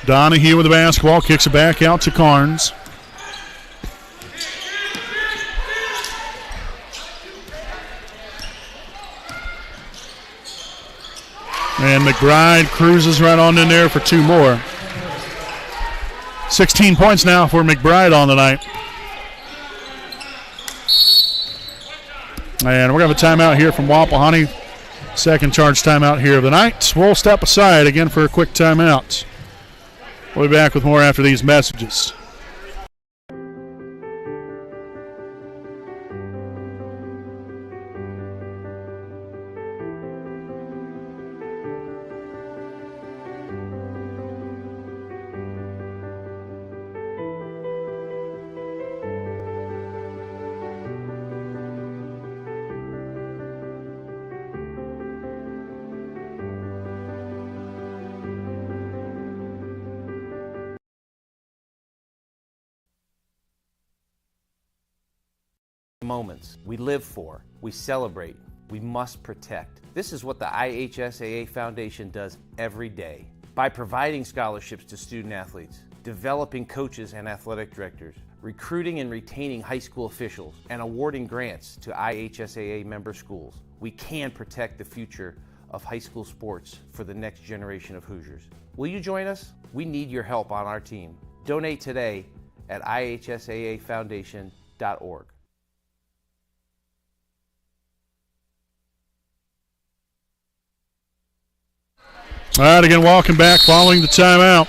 Donahue with the basketball, kicks it back out to Carnes. And McBride cruises right on in there for two more. 16 points now for McBride on the night. And we're going to have a timeout here from Wapahani. Second charge timeout here of the night. We'll step aside again for a quick timeout. We'll be back with more after these messages. Moments we live for, we celebrate, we must protect. This is what the IHSAA Foundation does every day. By providing scholarships to student athletes, developing coaches and athletic directors, recruiting and retaining high school officials, and awarding grants to IHSAA member schools, we can protect the future of high school sports for the next generation of Hoosiers. Will you join us? We need your help on our team. Donate today at ihsaafoundation.org. All right, again, welcome back following the timeout.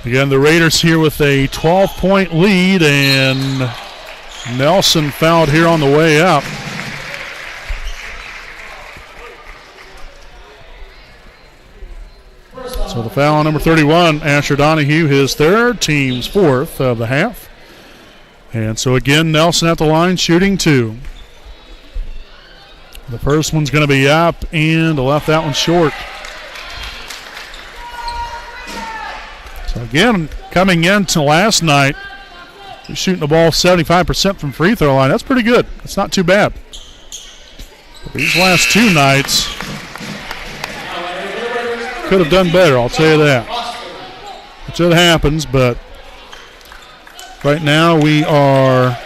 Again, the Raiders here with a 12-point lead, and Nelson fouled here on the way up. So the foul on number 31, Asher Donahue, his third, team's fourth of the half. And so again, Nelson at the line shooting two. The first one's going to be up, and left that one short. So again, coming into last night, he's shooting the ball 75% from free throw line. That's pretty good. That's not too bad. But these last two nights could have done better, I'll tell you that. Which it happens, but right now we are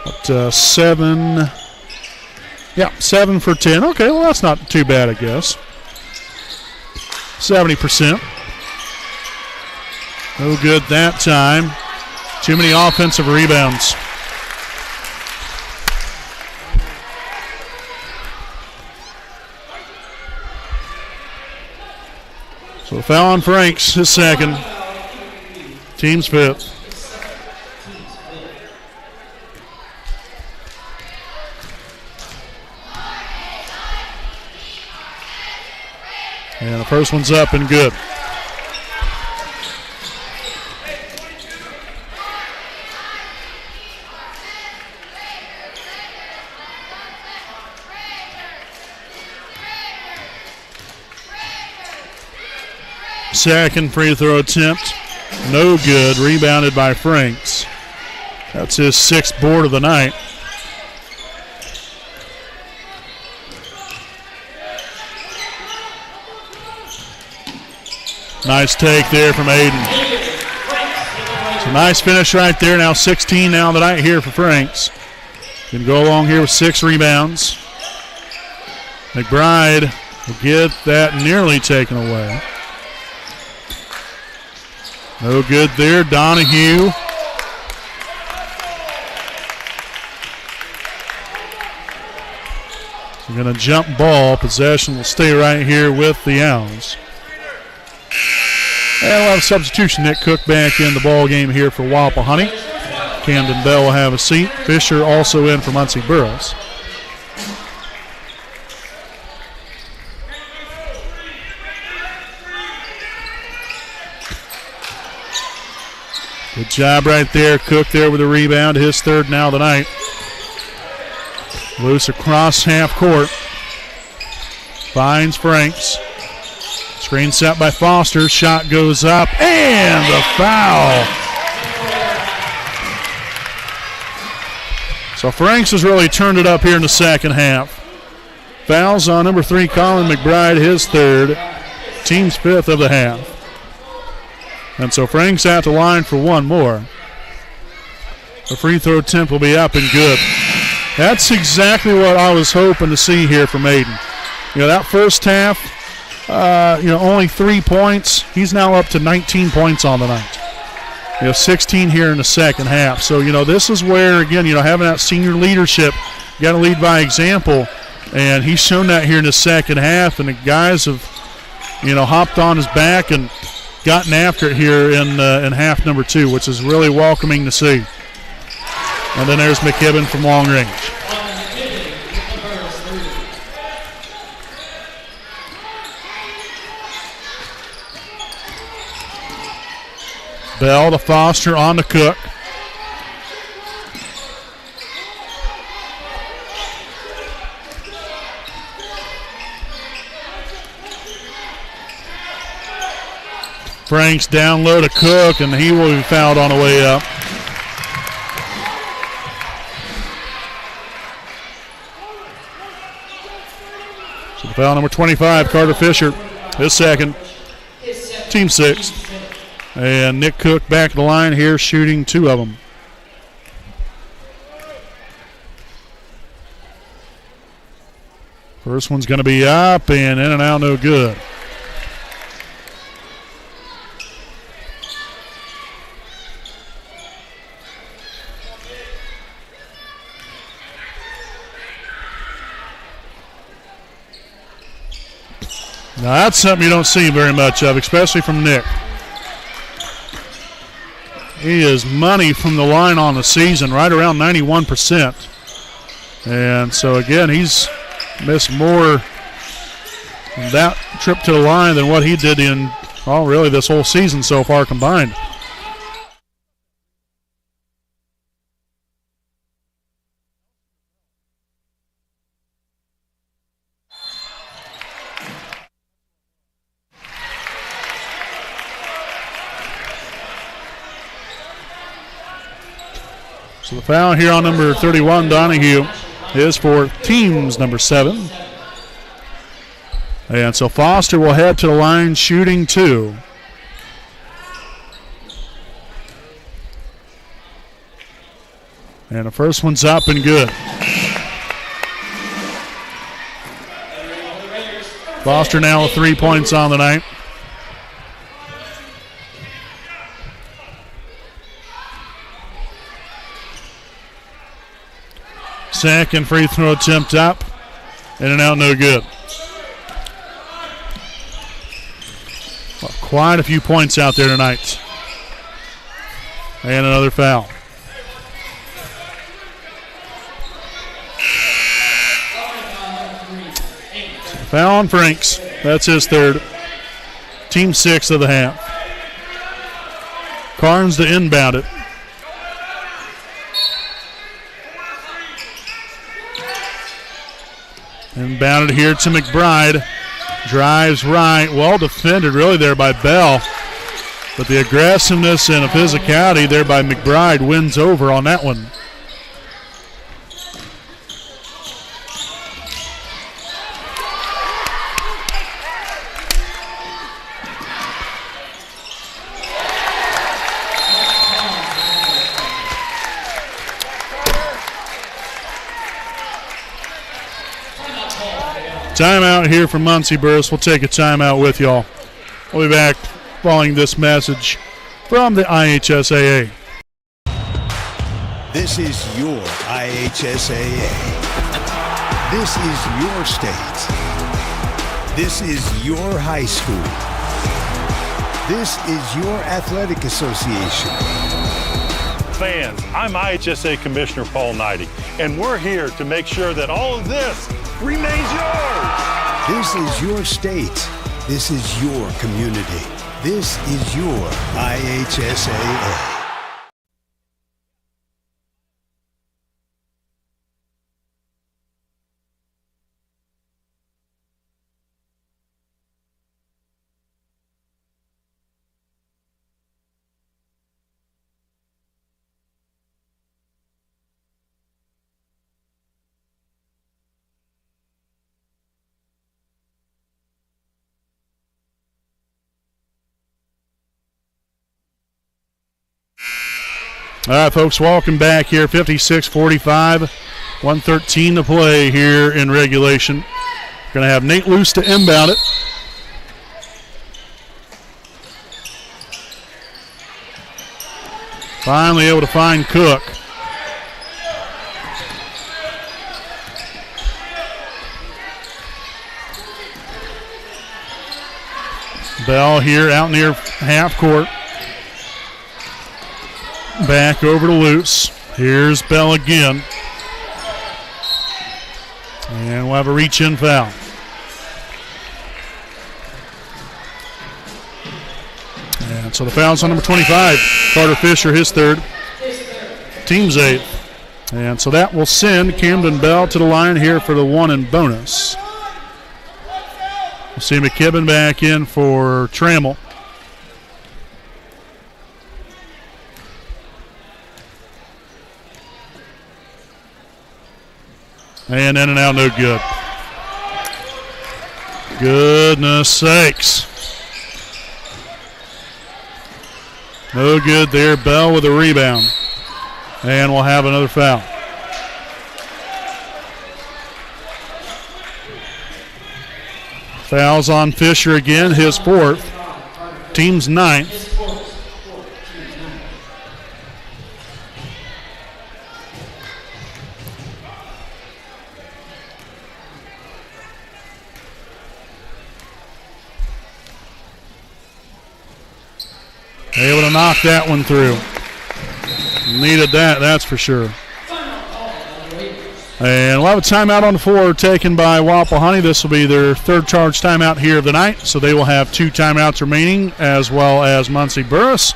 at 7 for 10. Okay, well, that's not too bad, I guess. 70%. No good that time. Too many offensive rebounds. So foul on Franks, his second. Team's fifth. And the first one's up and good. Second free throw attempt, no good, rebounded by Franks. That's his sixth board of the night. Nice take there from Aiden. It's a nice finish right there. Now 16 now the night here for Franks. Can go along here with 6 rebounds. McBride will get that nearly taken away. No good there. Donahue. We're going to jump ball. Possession will stay right here with the Owls. And we'll have a substitution. Nick Cook back in the ball game here for Wapahani. Camden Bell will have a seat. Fisher also in for Muncie Burris. Good job right there. Cook there with a rebound. His third now tonight. Loose across half court. Finds Franks. Screen set by Foster. Shot goes up. And the foul. So Franks has really turned it up here in the second half. Fouls on number 3, Colin McBride, his third. Team's 5th of the half. And so Franks at the line for one more. The free throw attempt will be up and good. That's exactly what I was hoping to see here from Aiden. That first half, only 3 points. He's now up to 19 points on the night. 16 here in the second half. So, this is where, again, having that senior leadership, you got to lead by example. And he's shown that here in the second half. And the guys have, hopped on his back and gotten after it here in half number 2, which is really welcoming to see. And then there's McKibben from long range. Bell to Foster on to Cook. Franks down low to Cook, and he will be fouled on the way up. So foul number 25, Carter Fisher, his second, team 6th. And Nick Cook back to the line here, shooting 2 of them. First one's going to be up and in and out, no good. Now that's something you don't see very much of, especially from Nick. He is money from the line on the season, right around 91%. And so, again, he's missed more in that trip to the line than what he did in, really this whole season so far combined. So the foul here on number 31, Donahue, is for team's number 7. And so Foster will head to the line shooting 2. And the first one's up and good. Foster now with 3 points on the night. Second free throw attempt up. In and out, no good. Well, quite a few points out there tonight. And another foul. Foul on Franks. That's his third. Team 6 of the half. Carnes to inbound it. Inbounded here to McBride. Drives right. Well defended really there by Bell. But the aggressiveness and the physicality there by McBride wins over on that one. Timeout here from Muncie Burris. We'll take a timeout with y'all. We'll be back following this message from the IHSAA. This is your IHSAA. This is your state. This is your high school. This is your athletic association. Fans, I'm IHSA Commissioner Paul Knighty, and we're here to make sure that all of this remains yours. This is your state. This is your community. This is your IHSAA. All right, folks, welcome back here. 56-45, 1:13 to play here in regulation. Going to have Nate Luce to inbound it. Finally able to find Cook. Bell here out near half court. Back over to Luce. Here's Bell again. And we'll have a reach-in foul. And so the foul's on number 25. Carter Fisher, his third. Team's eighth. And so that will send Camden Bell to the line here for the one and bonus. We'll see McKibben back in for Trammell. And in and out, no good. Goodness sakes. No good there. Bell with a rebound. And we'll have another foul. Fouls on Fisher again, his fourth. Team's ninth. Able to knock that one through. Needed that, that's for sure. And we'll have a timeout on the floor taken by Wapahani. This will be their third charge timeout here of the night, so they will have 2 timeouts remaining, as well as Muncie Burris.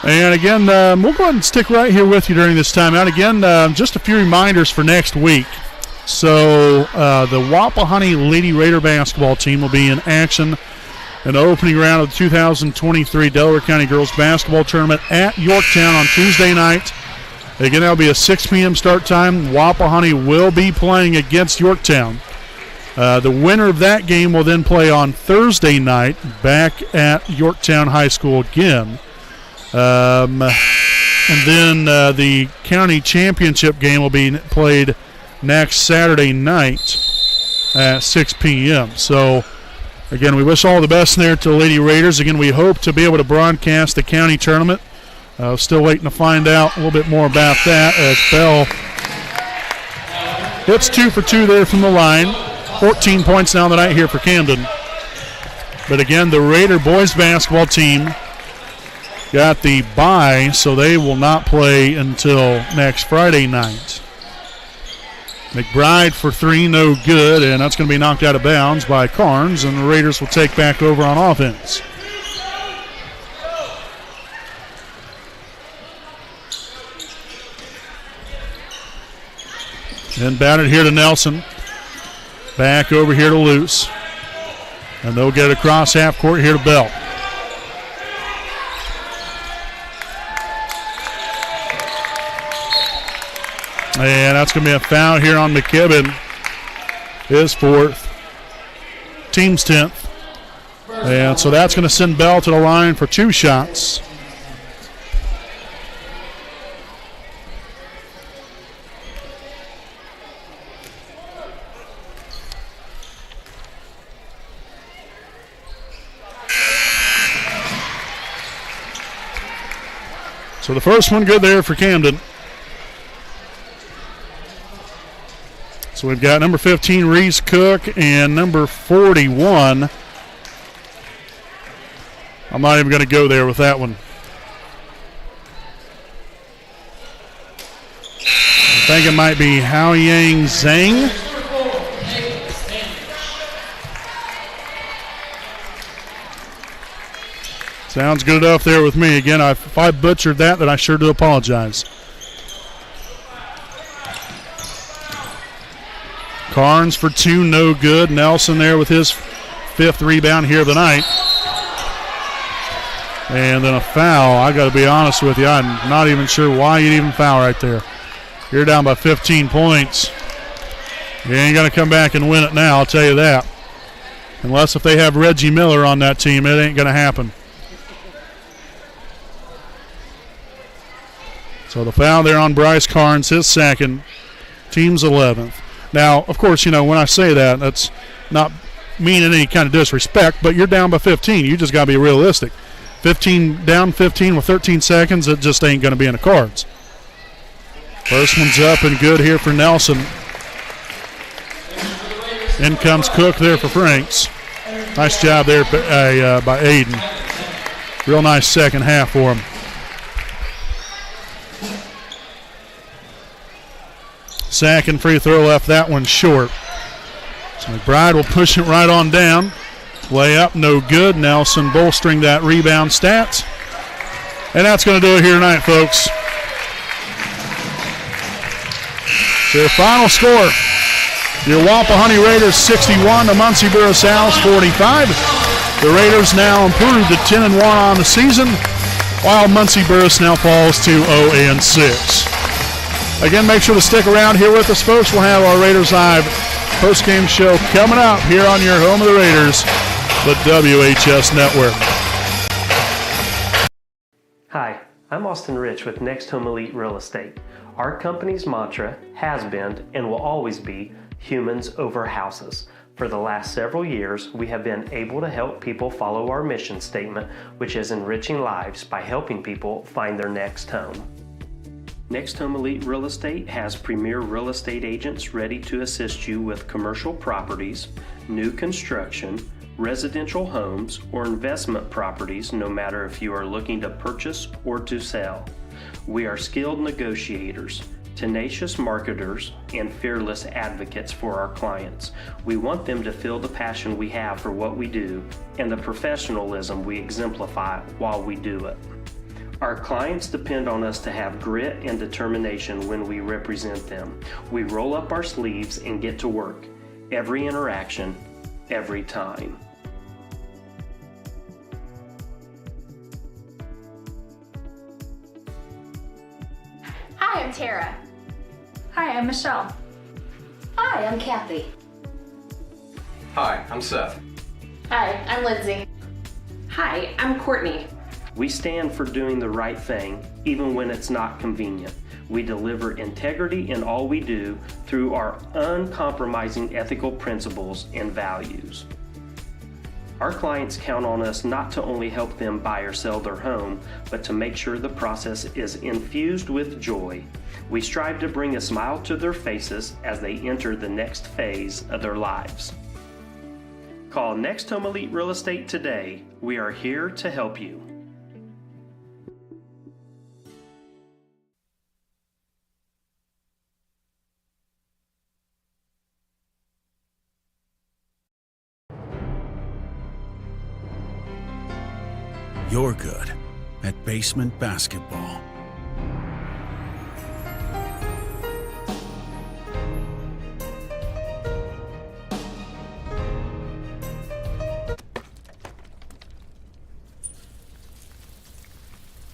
And again, we'll go ahead and stick right here with you during this timeout. Again, just a few reminders for next week. So the Wapahani Lady Raider basketball team will be in action in the opening round of the 2023 Delaware County Girls Basketball Tournament at Yorktown on Tuesday night. Again, that'll be a 6 p.m. start time. Wapahani will be playing against Yorktown. The winner of that game will then play on Thursday night back at Yorktown High School again. And then the county championship game will be played next Saturday night at 6 p.m. So, again, we wish all the best there to the Lady Raiders. Again, we hope to be able to broadcast the county tournament. Still waiting to find out a little bit more about that as Bell hits 2 for 2 there from the line. 14 points now the night here for Camden. But again, the Raider boys basketball team got the bye, so they will not play until next Friday night. McBride for 3, no good, and that's going to be knocked out of bounds by Carnes, and the Raiders will take back over on offense. Inbounded here to Nelson. Back over here to Luce. And they'll get it across half court here to Bell. And that's going to be a foul here on McKibben. His fourth. Team's 10th. And so that's going to send Bell to the line for 2 shots. So the first one good there for Camden. So So we've got number 15, Reese Cook, and number 41. I'm not even going to go there with that one. I think it might be Hao Yang Zhang. Sounds good enough there with me. Again, if I butchered that, then I sure do apologize. Carnes for 2, no good. Nelson there with his 5th rebound here of the night. And then a foul. I got to be honest with you, I'm not even sure why you'd even foul right there. You're down by 15 points. You ain't going to come back and win it now, I'll tell you that. Unless if they have Reggie Miller on that team, it ain't going to happen. So the foul there on Bryce Carnes, his 2nd, team's 11th. Now, of course, when I say that, that's not meaning any kind of disrespect, but you're down by 15. You just got to be realistic. 15 down 15 with 13 seconds, it just ain't going to be in the cards. First one's up and good here for Nelson. In comes Cook there for Franks. Nice job there by Aiden. Real nice second half for him. Second free throw left that one short. So McBride will push it right on down. Layup, no good. Nelson bolstering that rebound stats. And that's going to do it here tonight, folks. So the final score, your Wapahani Raiders 61, the Muncie Burris Owls 45. The Raiders now improved to 10-1 on the season, while Muncie Burris now falls to 0-6. Again, make sure to stick around here with us, folks. We'll have our Raiders Live post-game show coming up here on your home of the Raiders, the WHS Network. Hi, I'm Austin Rich with Next Home Elite Real Estate. Our company's mantra has been and will always be humans over houses. For the last several years, we have been able to help people follow our mission statement, which is enriching lives by helping people find their next home. Next Home Elite Real Estate has premier real estate agents ready to assist you with commercial properties, new construction, residential homes, or investment properties, no matter if you are looking to purchase or to sell. We are skilled negotiators, tenacious marketers, and fearless advocates for our clients. We want them to feel the passion we have for what we do and the professionalism we exemplify while we do it. Our clients depend on us to have grit and determination when we represent them. We roll up our sleeves and get to work. Every interaction, every time. Hi, I'm Tara. Hi, I'm Michelle. Hi, I'm Kathy. Hi, I'm Seth. Hi, I'm Lindsay. Hi, I'm Courtney. We stand for doing the right thing, even when it's not convenient. We deliver integrity in all we do through our uncompromising ethical principles and values. Our clients count on us not to only help them buy or sell their home, but to make sure the process is infused with joy. We strive to bring a smile to their faces as they enter the next phase of their lives. Call Next Home Elite Real Estate today. We are here to help you. You're good at basement basketball.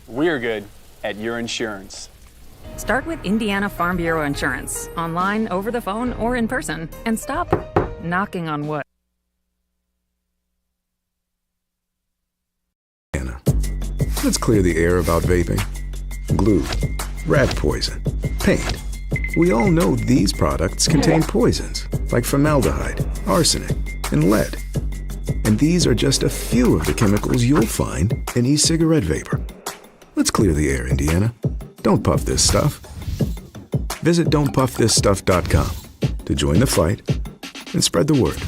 We're good at your insurance. Start with Indiana Farm Bureau Insurance, online, over the phone, or in person, and stop knocking on wood. Let's clear the air about vaping. Glue, rat poison, paint. We all know these products contain poisons like formaldehyde, arsenic, and lead. And these are just a few of the chemicals you'll find in e-cigarette vapor. Let's clear the air, Indiana. Don't puff this stuff. Visit don'tpuffthisstuff.com to to join the fight and spread the word.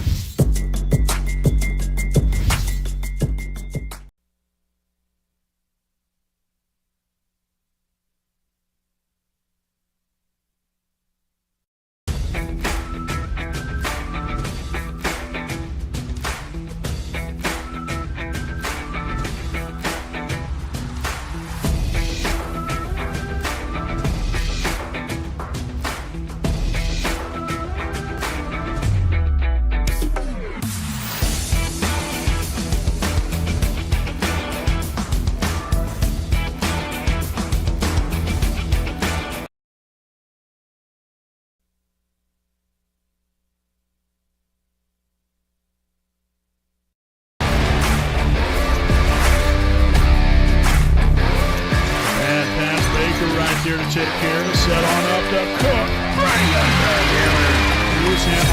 Here to take care of it. Set on up to Cook.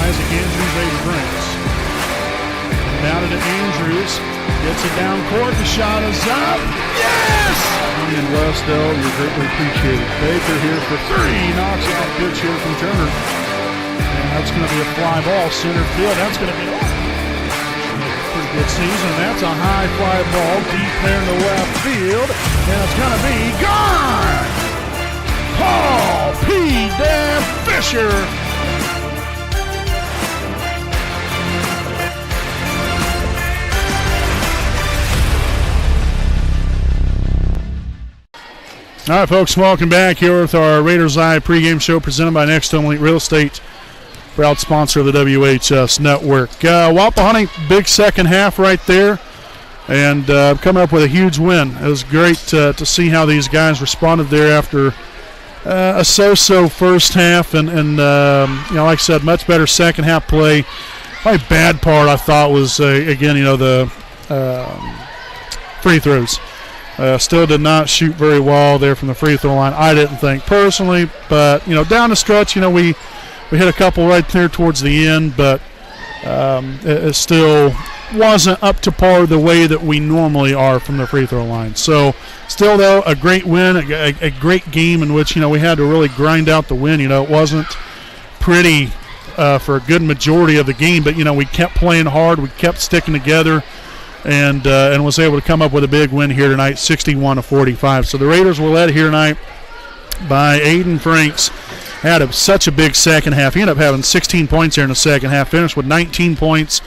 Isaac Andrews, Avery Brents. Down to Andrews. Gets it down court. The shot is up. Yes! And Westell, you're greatly appreciated. Baker here for three. Knocks out pitch here from Turner. And that's going to be a fly ball. Center field. That's going to be pretty good season. That's a high fly ball. Deep there in the left field. And it's going to be gone! Paul P. Dan Fisher. All right, folks, welcome back here with our Raiders Eye pregame show presented by Next Home Elite Real Estate, proud sponsor of the WHS Network. Wapahani, big second half right there, and coming up with a huge win. It was great to see how these guys responded there after a so-so first half, and like I said, much better second half play. My bad part, I thought, was again, the free throws. Still did not shoot very well there from the free throw line. I didn't think personally, but down the stretch, we hit a couple right there towards the end, but it still wasn't up to par the way that we normally are from the free throw line. So still, though, a great win, a great game in which, we had to really grind out the win. It wasn't pretty for a good majority of the game, but, we kept playing hard. We kept sticking together and was able to come up with a big win here tonight, 61-45. So the Raiders were led here tonight by Aiden Franks. Had such a big second half. He ended up having 16 points here in the second half, finished with 19 points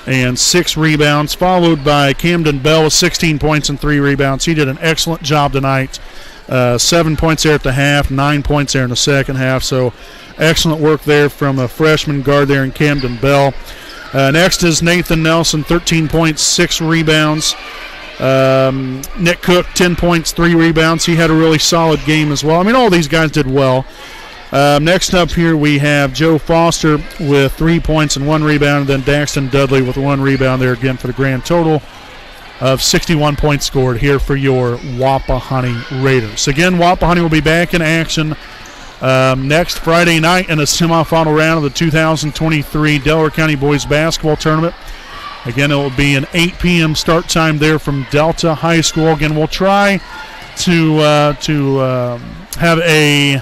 and 6 rebounds, followed by Camden Bell with 16 points and 3 rebounds. He did an excellent job tonight. 7 points there at the half, 9 points there in the second half. So excellent work there from a freshman guard there in Camden Bell. Next is Nathan Nelson, 13 points, 6 rebounds. Nick Cook, 10 points, 3 rebounds. He had a really solid game as well. All these guys did well. Next up here we have Joe Foster with 3 points and 1 rebound, and then Daxton Dudley with 1 rebound there again for the grand total of 61 points scored here for your Wapahani Raiders. Again, Wapahani will be back in action next Friday night in the semifinal round of the 2023 Delaware County Boys Basketball Tournament. Again, it will be an 8 p.m. start time there from Delta High School. Again, we'll try to have a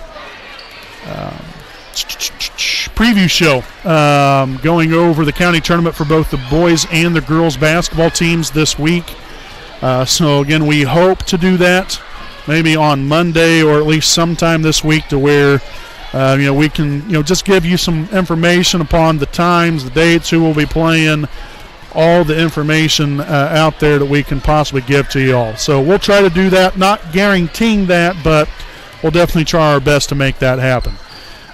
preview show going over the county tournament for both the boys and the girls basketball teams this week. So again, we hope to do that maybe on Monday or at least sometime this week, to where we can just give you some information upon the times, the dates, who will be playing, all the information out there that we can possibly give to you all. So we'll try to do that, not guaranteeing that, but we'll definitely try our best to make that happen.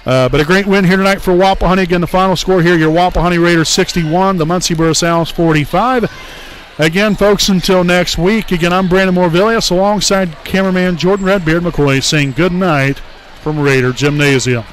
But a great win here tonight for Wapahani. Again, the final score here, your Wapahani Raiders 61, the Muncie Burris Owls 45. Again, folks, until next week, again, I'm Brandon Morvillius alongside cameraman Jordan Redbeard McCoy saying good night from Raider Gymnasium.